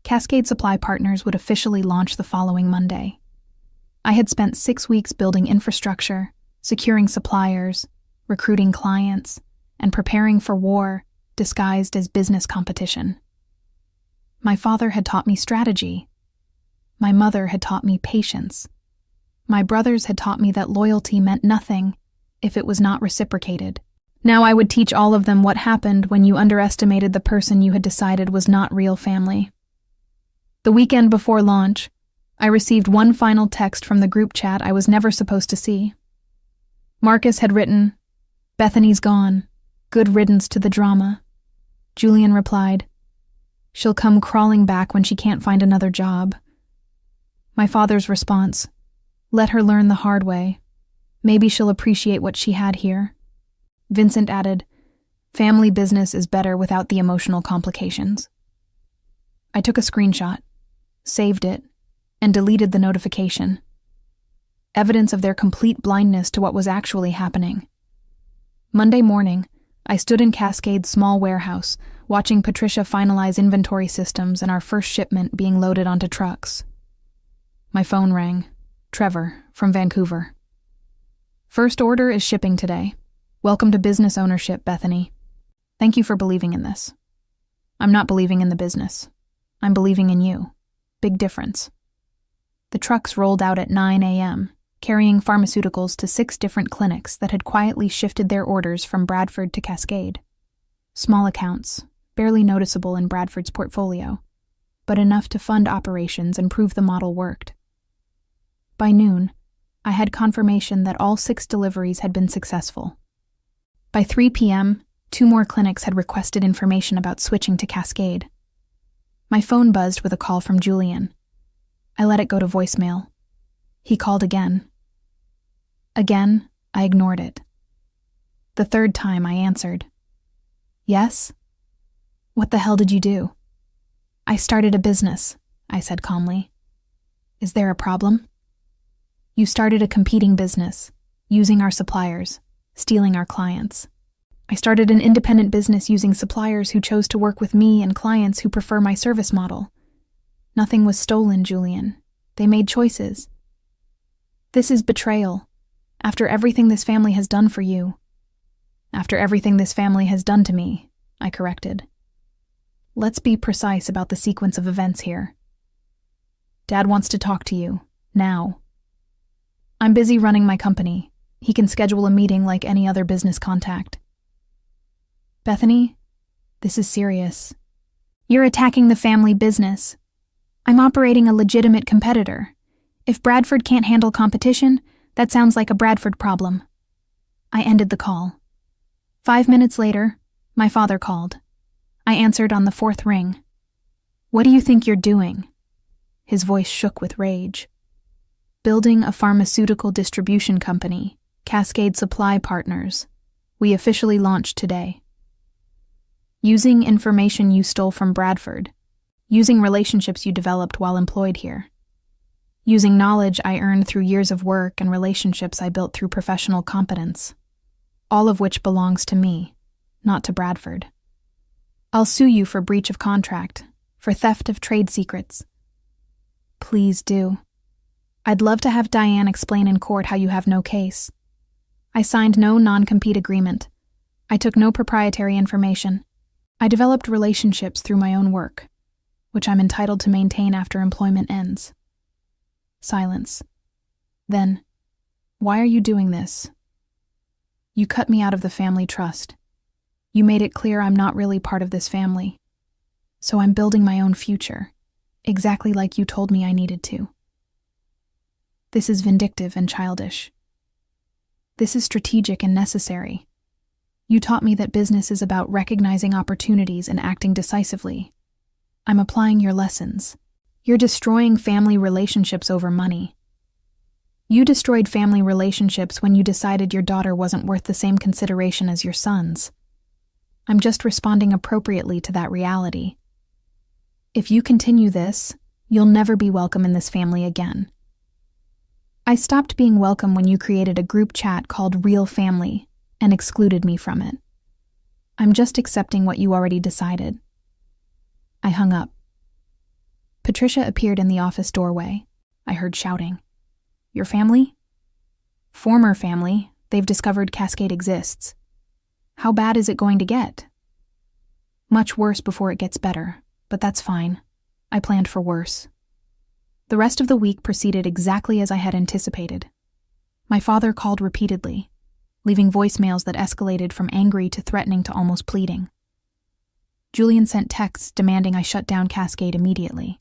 Cascade Supply Partners would officially launch the following Monday. I had spent 6 weeks building infrastructure, securing suppliers, recruiting clients, and preparing for war disguised as business competition. My father had taught me strategy. My mother had taught me patience. My brothers had taught me that loyalty meant nothing if it was not reciprocated. Now I would teach all of them what happened when you underestimated the person you had decided was not real family. The weekend before launch, I received one final text from the group chat I was never supposed to see. Marcus had written, "Bethany's gone. Good riddance to the drama." Julian replied, "She'll come crawling back when she can't find another job." My father's response, "Let her learn the hard way. Maybe she'll appreciate what she had here." Vincent added, "Family business is better without the emotional complications." I took a screenshot, saved it, and deleted the notification. Evidence of their complete blindness to what was actually happening. Monday morning, I stood in Cascade's small warehouse, watching Patricia finalize inventory systems and our first shipment being loaded onto trucks. My phone rang. Trevor, from Vancouver. "First order is shipping today. Welcome to business ownership, Bethany. Thank you for believing in this." "I'm not believing in the business. I'm believing in you. Big difference." The trucks rolled out at 9 a.m., carrying pharmaceuticals to 6 different clinics that had quietly shifted their orders from Bradford to Cascade. Small accounts, barely noticeable in Bradford's portfolio, but enough to fund operations and prove the model worked. By noon, I had confirmation that all 6 deliveries had been successful. By 3 p.m., 2 more clinics had requested information about switching to Cascade. My phone buzzed with a call from Julian. I let it go to voicemail. He called again. Again, I ignored it. The 3rd time, I answered. "Yes? What the hell did you do?" "I started a business," I said calmly. "Is there a problem?" "You started a competing business, using our suppliers, stealing our clients." I started an independent business using suppliers who chose to work with me and clients who prefer my service model. Nothing was stolen, Julian. They made choices. This is betrayal. After everything this family has done for you. After everything this family has done to me, I corrected. Let's be precise about the sequence of events here. Dad wants to talk to you, now. I'm busy running my company. He can schedule a meeting like any other business contact. Bethany, this is serious. You're attacking the family business. I'm operating a legitimate competitor. If Bradford can't handle competition, that sounds like a Bradford problem. I ended the call. 5 minutes later, my father called. I answered on the 4th ring. What do you think you're doing? His voice shook with rage. Building a pharmaceutical distribution company, Cascade Supply Partners. We officially launched today. Using information you stole from Bradford. Using relationships you developed while employed here. Using knowledge I earned through years of work and relationships I built through professional competence. All of which belongs to me, not to Bradford. I'll sue you for breach of contract, for theft of trade secrets. Please do. I'd love to have Diane explain in court how you have no case. I signed no non-compete agreement. I took no proprietary information. I developed relationships through my own work, which I'm entitled to maintain after employment ends. Silence. Then, why are you doing this? You cut me out of the family trust. You made it clear I'm not really part of this family. So I'm building my own future, exactly like you told me I needed to. This is vindictive and childish. This is strategic and necessary. You taught me that business is about recognizing opportunities and acting decisively. I'm applying your lessons. You're destroying family relationships over money. You destroyed family relationships when you decided your daughter wasn't worth the same consideration as your sons. I'm just responding appropriately to that reality. If you continue this, you'll never be welcome in this family again. I stopped being welcome when you created a group chat called Real Family and excluded me from it. I'm just accepting what you already decided. I hung up. Patricia appeared in the office doorway. I heard shouting. Your family? Former family. They've discovered Cascade exists. How bad is it going to get? Much worse before it gets better, but that's fine. I planned for worse. The rest of the week proceeded exactly as I had anticipated. My father called repeatedly, leaving voicemails that escalated from angry to threatening to almost pleading. Julian sent texts demanding I shut down Cascade immediately.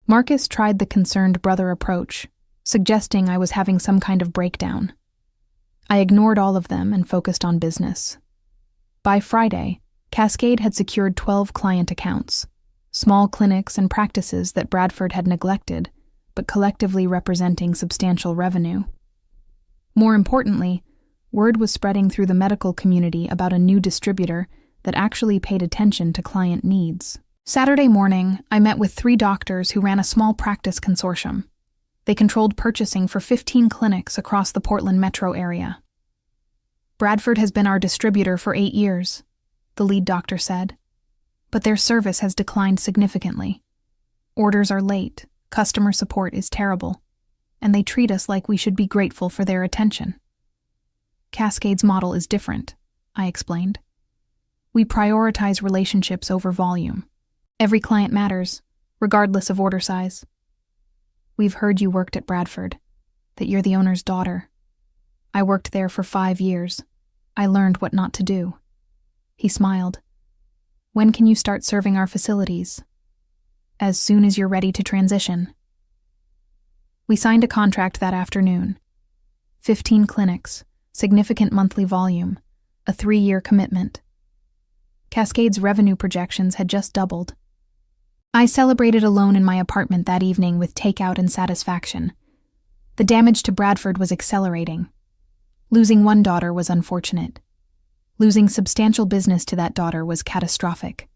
Marcus tried the concerned brother approach, suggesting I was having some kind of breakdown. I ignored all of them and focused on business. By Friday, Cascade had secured 12 client accounts, small clinics and practices that Bradford had neglected, but collectively representing substantial revenue. More importantly, word was spreading through the medical community about a new distributor that actually paid attention to client needs. Saturday morning, I met with 3 doctors who ran a small practice consortium. They controlled purchasing for 15 clinics across the Portland metro area. Bradford has been our distributor for 8 years, the lead doctor said. But their service has declined significantly. Orders are late, customer support is terrible, and they treat us like we should be grateful for their attention. Cascade's model is different, I explained. We prioritize relationships over volume. Every client matters, regardless of order size. We've heard you worked at Bradford, that you're the owner's daughter. I worked there for 5 years. I learned what not to do. He smiled. When can you start serving our facilities? As soon as you're ready to transition. We signed a contract that afternoon. 15 clinics, significant monthly volume, a 3-year commitment. Cascade's revenue projections had just doubled. I celebrated alone in my apartment that evening with takeout and satisfaction. The damage to Bradford was accelerating. Losing one daughter was unfortunate. Losing substantial business to that daughter was catastrophic.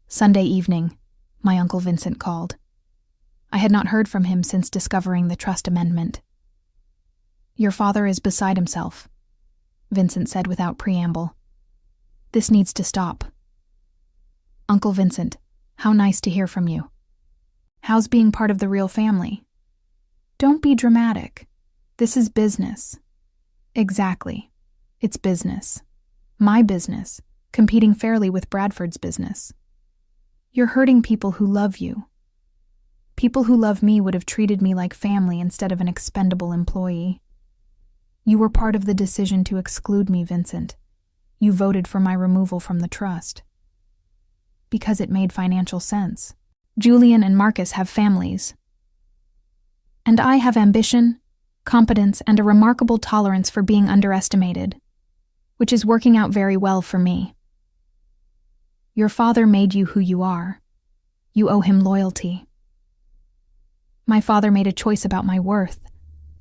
Sunday evening, my Uncle Vincent called. I had not heard from him since discovering the trust amendment. Your father is beside himself. Vincent said without preamble. "This needs to stop." "Uncle Vincent, how nice to hear from you. How's being part of the real family?" "Don't be dramatic. This is business." "Exactly. It's business. My business, competing fairly with Bradford's business. You're hurting people who love you. People who love me would have treated me like family instead of an expendable employee. You were part of the decision to exclude me, Vincent. You voted for my removal from the trust. Because it made financial sense. Julian and Marcus have families. And I have ambition, competence, and a remarkable tolerance for being underestimated, which is working out very well for me. Your father made you who you are. You owe him loyalty. My father made a choice about my worth.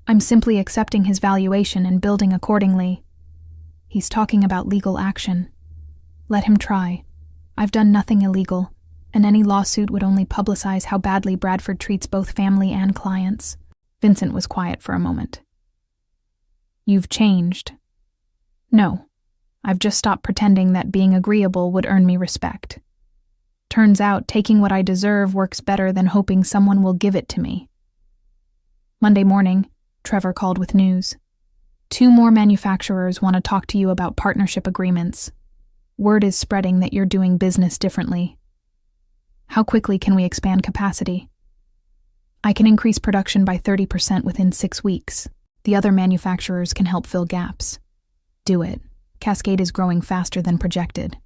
I'm simply accepting his valuation and building accordingly. He's talking about legal action. Let him try. I've done nothing illegal, and any lawsuit would only publicize how badly Bradford treats both family and clients." Vincent was quiet for a moment. "You've changed." "No. I've just stopped pretending that being agreeable would earn me respect. Turns out taking what I deserve works better than hoping someone will give it to me." Monday morning, Trevor called with news. 2 more manufacturers want to talk to you about partnership agreements. Word is spreading that you're doing business differently. How quickly can we expand capacity? I can increase production by 30% within 6 weeks. The other manufacturers can help fill gaps. Do it. Cascade is growing faster than projected.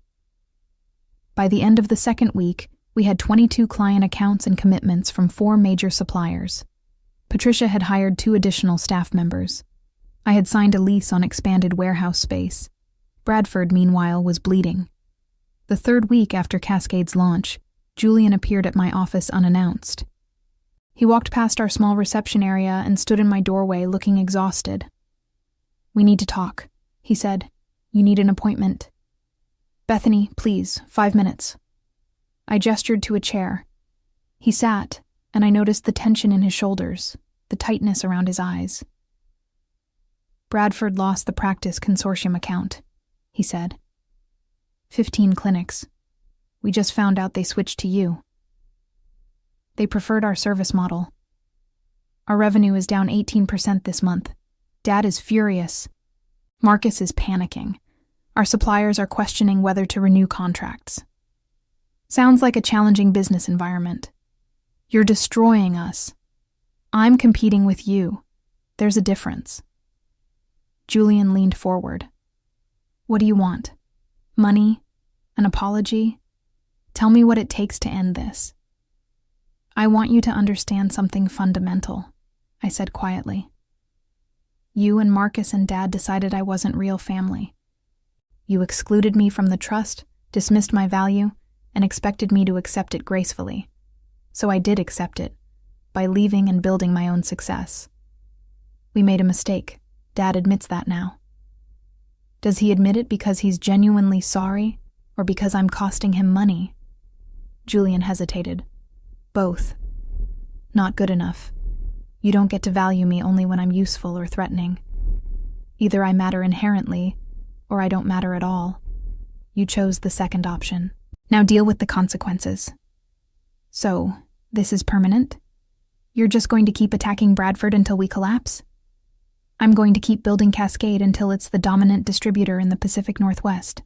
By the end of the 2nd week, we had 22 client accounts and commitments from 4 major suppliers. Patricia had hired 2 additional staff members. I had signed a lease on expanded warehouse space. Bradford, meanwhile, was bleeding. The 3rd week after Cascade's launch, Julian appeared at my office unannounced. He walked past our small reception area and stood in my doorway looking exhausted. "We need to talk," he said. "You need an appointment." "Bethany, please, 5 minutes." I gestured to a chair. He sat, and I noticed the tension in his shoulders, the tightness around his eyes. "Bradford lost the Practice Consortium account," he said. 15 clinics. We just found out they switched to you. They preferred our service model. Our revenue is down 18% this month. Dad is furious. Marcus is panicking. Our suppliers are questioning whether to renew contracts. Sounds like a challenging business environment. You're destroying us. I'm competing with you. There's a difference. Julian leaned forward. "What do you want? Money? An apology? Tell me what it takes to end this." "I want you to understand something fundamental," I said quietly. "You and Marcus and Dad decided I wasn't real family. You excluded me from the trust, dismissed my value, and expected me to accept it gracefully. So I did accept it, by leaving and building my own success. We made a mistake. Dad admits that now. Does he admit it because he's genuinely sorry, or because I'm costing him money?" Julian hesitated. "Both. Not good enough. You don't get to value me only when I'm useful or threatening. Either I matter inherently, or I don't matter at all. You chose the second option. Now deal with the consequences." "So, this is permanent? You're just going to keep attacking Bradford until we collapse?" "I'm going to keep building Cascade until it's the dominant distributor in the Pacific Northwest.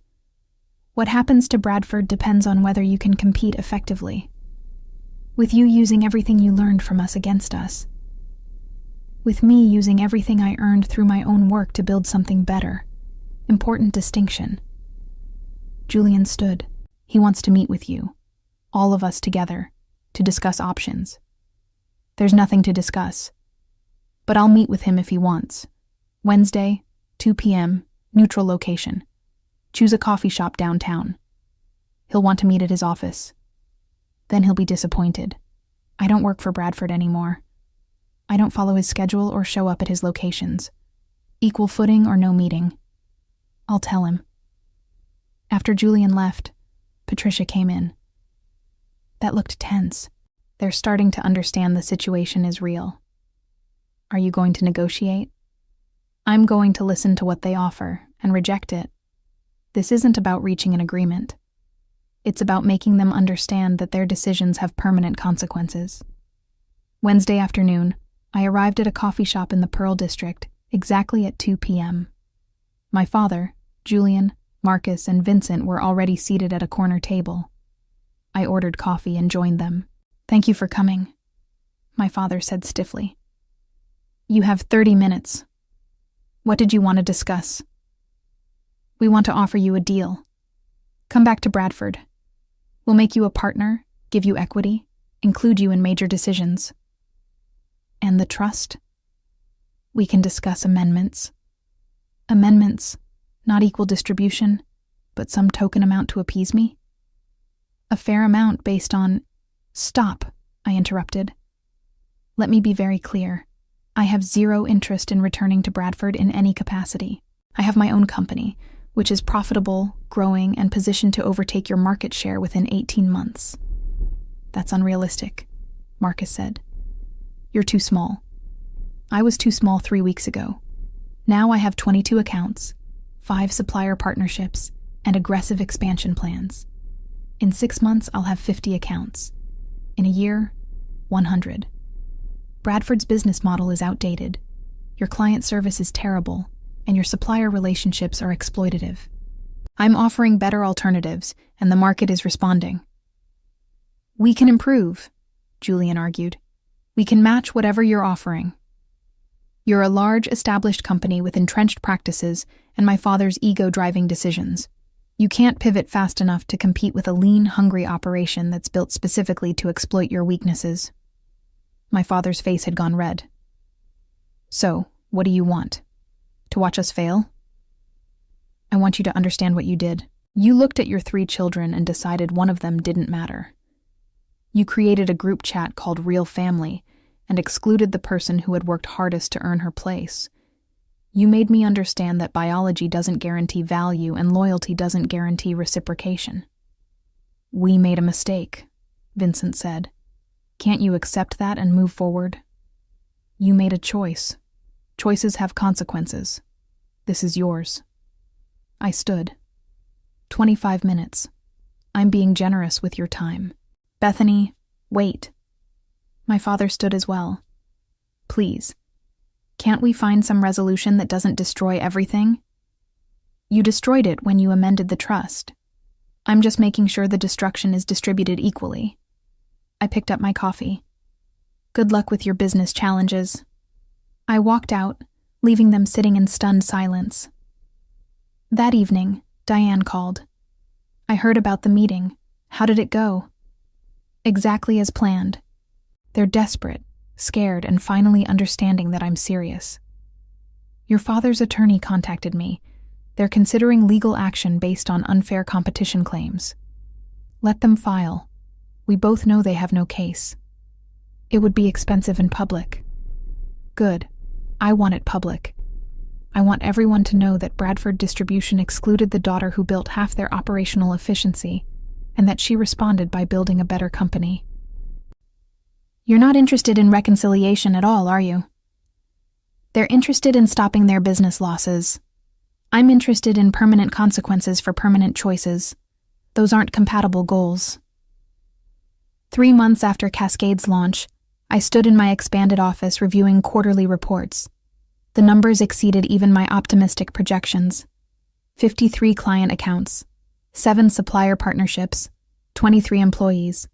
What happens to Bradford depends on whether you can compete effectively. With you using everything you learned from us against us. With me using everything I earned through my own work to build something better. Important distinction." Julian stood. "He wants to meet with you, all of us together, to discuss options." "There's nothing to discuss. But I'll meet with him if he wants. Wednesday, 2 p.m., neutral location. Choose a coffee shop downtown. He'll want to meet at his office. Then he'll be disappointed. I don't work for Bradford anymore. I don't follow his schedule or show up at his locations. Equal footing or no meeting. I'll tell him." After Julian left, Patricia came in. That looked tense. They're starting to understand the situation is real. "Are you going to negotiate?" "I'm going to listen to what they offer and reject it. This isn't about reaching an agreement. It's about making them understand that their decisions have permanent consequences. Wednesday afternoon, I arrived at a coffee shop in the Pearl District exactly at 2 p.m. My father, Julian, Marcus, and Vincent were already seated at a corner table. I ordered coffee and joined them. "Thank you for coming," my father said stiffly. "You have 30 minutes. What did you want to discuss?" "We want to offer you a deal. Come back to Bradford. We'll make you a partner, give you equity, include you in major decisions." "And the trust?" "We can discuss amendments." "Amendments, not equal distribution, but some token amount to appease me?" "A fair amount based on—" "Stop," I interrupted. "Let me be very clear. I have zero interest in returning to Bradford in any capacity. I have my own company, which is profitable, growing, and positioned to overtake your market share within 18 months. "That's unrealistic," Marcus said. "You're too small. I was too small 3 weeks ago. Now I have 22 accounts, 5 supplier partnerships, and aggressive expansion plans. In 6 months, I'll have 50 accounts. In a year, 100. Bradford's business model is outdated. Your client service is terrible, and your supplier relationships are exploitative. I'm offering better alternatives, and the market is responding." "We can improve," Julian argued. "We can match whatever you're offering. You're a large, established company with entrenched practices and my father's ego-driving decisions. You can't pivot fast enough to compete with a lean, hungry operation that's built specifically to exploit your weaknesses." My father's face had gone red. "So, what do you want? To watch us fail?" "I want you to understand what you did. You looked at your 3 children and decided one of them didn't matter. You created a group chat called Real Family and excluded the person who had worked hardest to earn her place. You made me understand that biology doesn't guarantee value and loyalty doesn't guarantee reciprocation." "We made a mistake," Vincent said. "Can't you accept that and move forward? You made a choice. Choices have consequences. This is yours." I stood. 25 minutes. I'm being generous with your time. "Bethany, wait." My father stood as well. "Please, can't we find some resolution that doesn't destroy everything? You destroyed it when you amended the trust. I'm just making sure the destruction is distributed equally." I picked up my coffee. "Good luck with your business challenges." I walked out, leaving them sitting in stunned silence. That evening, Diane called. "I heard about the meeting. How did it go?" "Exactly as planned. They're desperate, scared, and finally understanding that I'm serious. Your father's attorney contacted me. They're considering legal action based on unfair competition claims. Let them file. We both know they have no case. It would be expensive in public." "Good. I want it public. I want everyone to know that Bradford Distribution excluded the daughter who built half their operational efficiency, and that she responded by building a better company." "You're not interested in reconciliation at all, are you?" "They're interested in stopping their business losses. I'm interested in permanent consequences for permanent choices. Those aren't compatible goals." 3 months after Cascade's launch, I stood in my expanded office reviewing quarterly reports. The numbers exceeded even my optimistic projections. 53 client accounts, 7 supplier partnerships, 23 employees.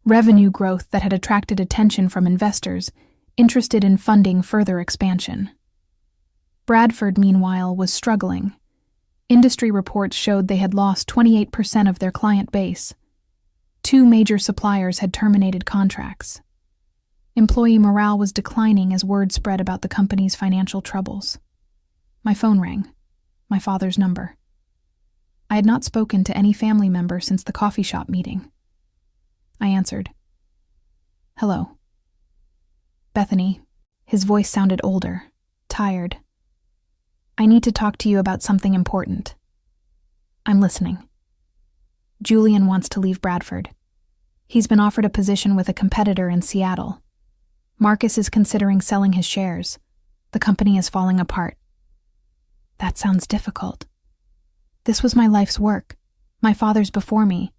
Revenue growth that had attracted attention from investors interested in funding further expansion. Bradford, meanwhile, was struggling. Industry reports showed they had lost 28% of their client base. 2 major suppliers had terminated contracts. Employee morale was declining as word spread about the company's financial troubles. My phone rang. My father's number. I had not spoken to any family member since the coffee shop meeting. I answered. "Hello." "Bethany." His voice sounded older, tired. "I need to talk to you about something important." "I'm listening." "Julian wants to leave Bradford. He's been offered a position with a competitor in Seattle. Marcus is considering selling his shares. The company is falling apart." "That sounds difficult," This was my life's work, my father's before me.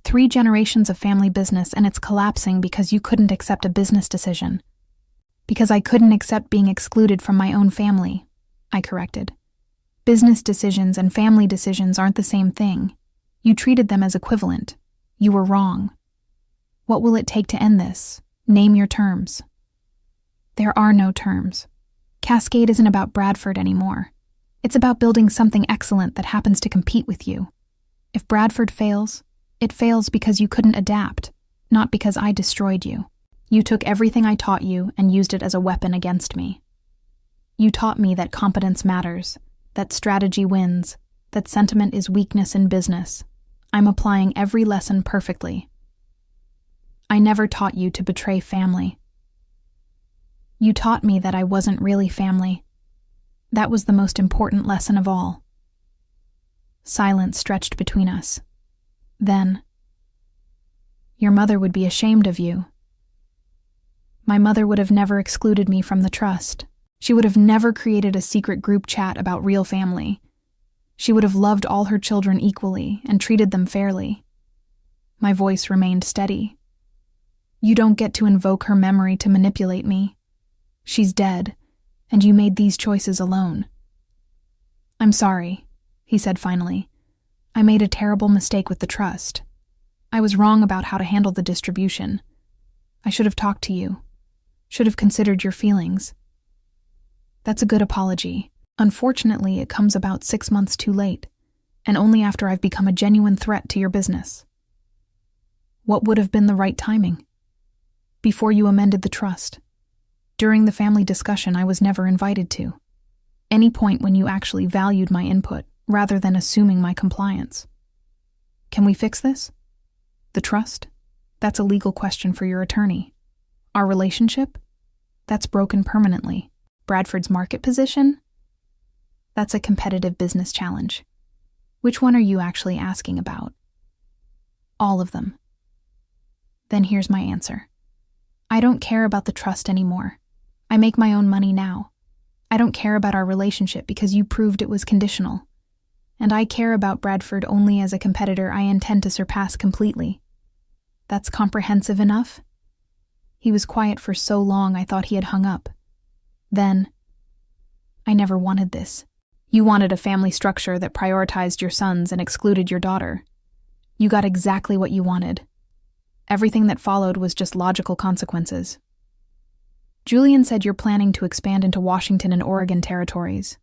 3 generations of family business, and it's collapsing because you couldn't accept a business decision. Because I couldn't accept being excluded from my own family, I corrected. Business decisions and family decisions aren't the same thing. You treated them as equivalent. You were wrong. What will it take to end this? Name your terms. There are no terms. Cascade isn't about Bradford anymore. It's about building something excellent that happens to compete with you. If Bradford fails, it fails because you couldn't adapt, not because I destroyed you. You took everything I taught you and used it as a weapon against me. You taught me that competence matters, that strategy wins, that sentiment is weakness in business. I'm applying every lesson perfectly. I never taught you to betray family. You taught me that I wasn't really family. That was the most important lesson of all. Silence stretched between us. Then, your mother would be ashamed of you. My mother would have never excluded me from the trust. She would have never created a secret group chat about real family. She would have loved all her children equally and treated them fairly. My voice remained steady. You don't get to invoke her memory to manipulate me. She's dead, and you made these choices alone. I'm sorry, he said finally. I made a terrible mistake with the trust. I was wrong about how to handle the distribution. I should have talked to you. Should have considered your feelings. That's a good apology. Unfortunately, it comes about 6 months too late, and only after I've become a genuine threat to your business. What would have been the right timing? Before you amended the trust. During the family discussion I was never invited to. Any point when you actually valued my input, rather than assuming my compliance. Can we fix this? The trust? That's a legal question for your attorney. Our relationship? That's broken permanently. Bradford's market position? That's a competitive business challenge. Which one are you actually asking about? All of them. Then here's my answer. I don't care about the trust anymore. I make my own money now. I don't care about our relationship because you proved it was conditional. And I care about Bradford only as a competitor I intend to surpass completely. That's comprehensive enough? He was quiet for so long I thought he had hung up. Then, I never wanted this. You wanted a family structure that prioritized your sons and excluded your daughter. You got exactly what you wanted. Everything that followed was just logical consequences. Julian said you're planning to expand into Washington and Oregon territories.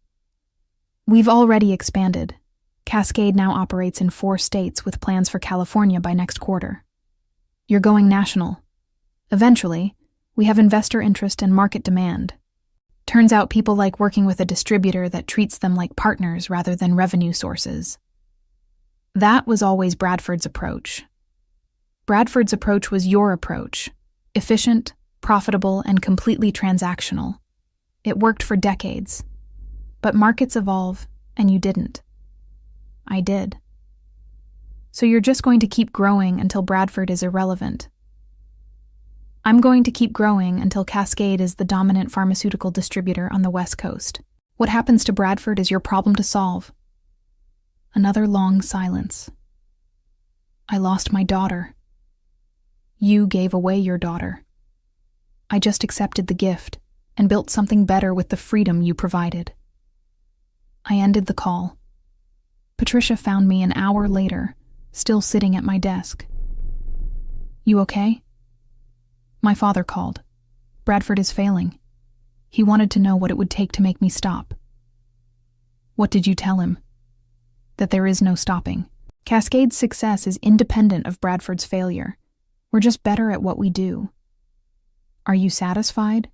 We've already expanded. Cascade now operates in 4 states with plans for California by next quarter. You're going national. Eventually, we have investor interest and market demand. Turns out people like working with a distributor that treats them like partners rather than revenue sources. That was always Bradford's approach. Bradford's approach was your approach. Efficient, profitable, and completely transactional. It worked for decades. But markets evolve, and you didn't. I did. So you're just going to keep growing until Bradford is irrelevant. I'm going to keep growing until Cascade is the dominant pharmaceutical distributor on the West Coast. What happens to Bradford is your problem to solve. Another long silence. I lost my daughter. You gave away your daughter. I just accepted the gift and built something better with the freedom you provided. I ended the call. Patricia found me an hour later, still sitting at my desk. You okay? My father called. Bradford is failing. He wanted to know what it would take to make me stop. What did you tell him? That there is no stopping. Cascade's success is independent of Bradford's failure. We're just better at what we do. Are you satisfied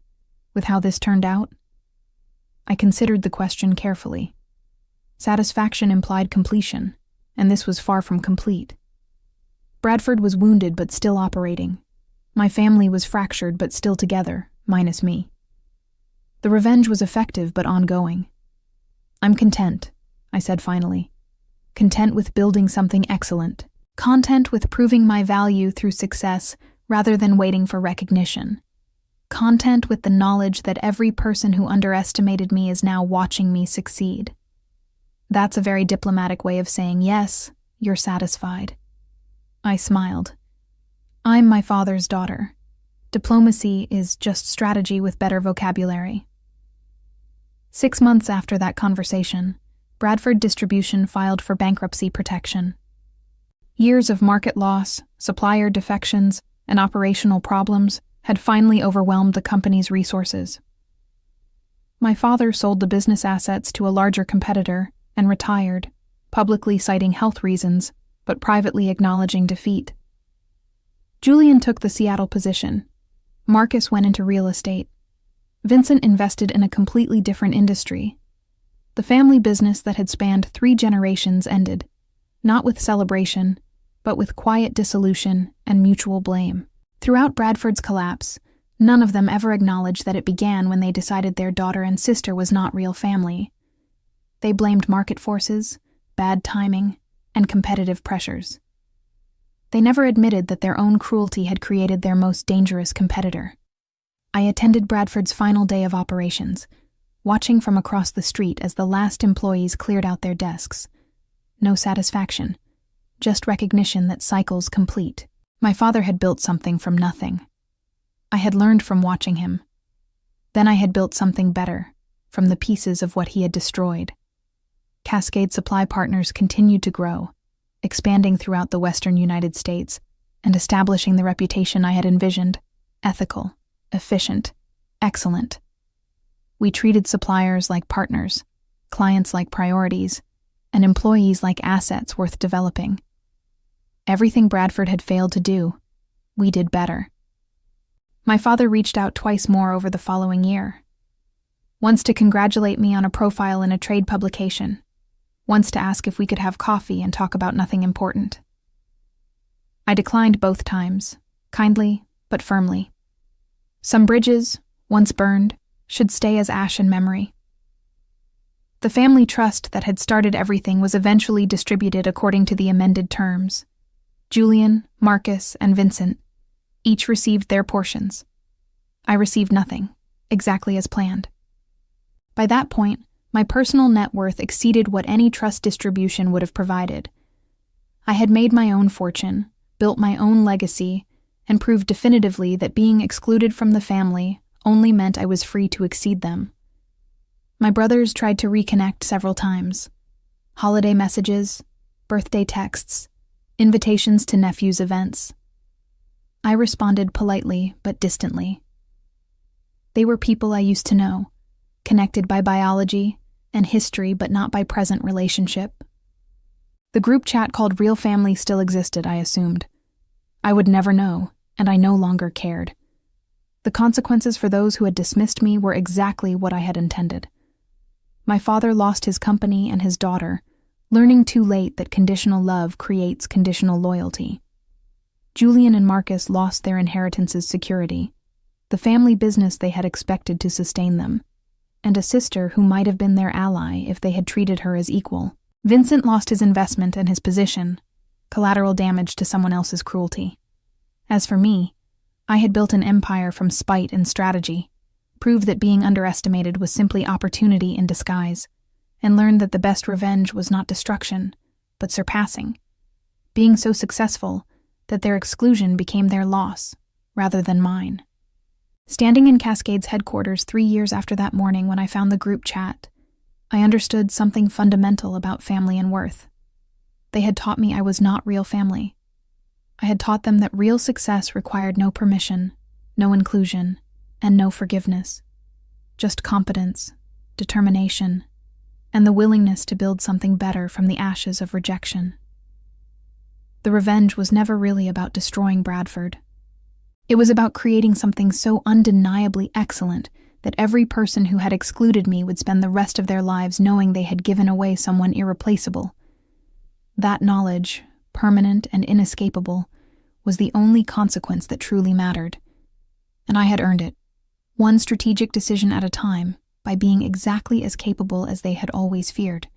with how this turned out? I considered the question carefully. Satisfaction implied completion, and this was far from complete. Bradford was wounded but still operating. My family was fractured but still together, minus me. The revenge was effective but ongoing. I'm content, I said finally. Content with building something excellent. Content with proving my value through success rather than waiting for recognition. Content with the knowledge that every person who underestimated me is now watching me succeed. That's a very diplomatic way of saying yes, you're satisfied. I smiled. I'm my father's daughter. Diplomacy is just strategy with better vocabulary. 6 months after that conversation, Bradford Distribution filed for bankruptcy protection. Years of market loss, supplier defections, and operational problems had finally overwhelmed the company's resources. My father sold the business assets to a larger competitor and retired, publicly citing health reasons, but privately acknowledging defeat. Julian took the Seattle position. Marcus went into real estate. Vincent invested in a completely different industry. The family business that had spanned 3 generations ended, not with celebration, but with quiet dissolution and mutual blame. Throughout Bradford's collapse, none of them ever acknowledged that it began when they decided their daughter and sister was not real family. They blamed market forces, bad timing, and competitive pressures. They never admitted that their own cruelty had created their most dangerous competitor. I attended Bradford's final day of operations, watching from across the street as the last employees cleared out their desks. No satisfaction, just recognition that cycles complete. My father had built something from nothing. I had learned from watching him. Then I had built something better, from the pieces of what he had destroyed. Cascade Supply Partners continued to grow, expanding throughout the western United States and establishing the reputation I had envisioned: ethical, efficient, excellent. We treated suppliers like partners, clients like priorities, and employees like assets worth developing. Everything Bradford had failed to do, we did better. My father reached out twice more over the following year. Once to congratulate me on a profile in a trade publication, once to ask if we could have coffee and talk about nothing important. I declined both times, kindly but firmly. Some bridges, once burned, should stay as ash in memory. The family trust that had started everything was eventually distributed according to the amended terms. Julian, Marcus, and Vincent each received their portions. I received nothing, exactly as planned. By that point, my personal net worth exceeded what any trust distribution would have provided. I had made my own fortune, built my own legacy, and proved definitively that being excluded from the family only meant I was free to exceed them. My brothers tried to reconnect several times. Holiday messages, birthday texts, invitations to nephews' events. I responded politely but distantly. They were people I used to know, connected by biology and history but not by present relationship. The group chat called Real Family still existed, I assumed. I would never know, and I no longer cared. The consequences for those who had dismissed me were exactly what I had intended. My father lost his company and his daughter, learning too late that conditional love creates conditional loyalty. Julian and Marcus lost their inheritance's security, the family business they had expected to sustain them, and a sister who might have been their ally if they had treated her as equal. Vincent lost his investment and his position, collateral damage to someone else's cruelty. As for me, I had built an empire from spite and strategy, proved that being underestimated was simply opportunity in disguise, and learned that the best revenge was not destruction, but surpassing. Being so successful that their exclusion became their loss, rather than mine. Standing in Cascade's headquarters 3 years after that morning when I found the group chat, I understood something fundamental about family and worth. They had taught me I was not real family. I had taught them that real success required no permission, no inclusion, and no forgiveness. Just competence, determination, and the willingness to build something better from the ashes of rejection. The revenge was never really about destroying Bradford. It was about creating something so undeniably excellent that every person who had excluded me would spend the rest of their lives knowing they had given away someone irreplaceable. That knowledge, permanent and inescapable, was the only consequence that truly mattered. And I had earned it, one strategic decision at a time, by being exactly as capable as they had always feared.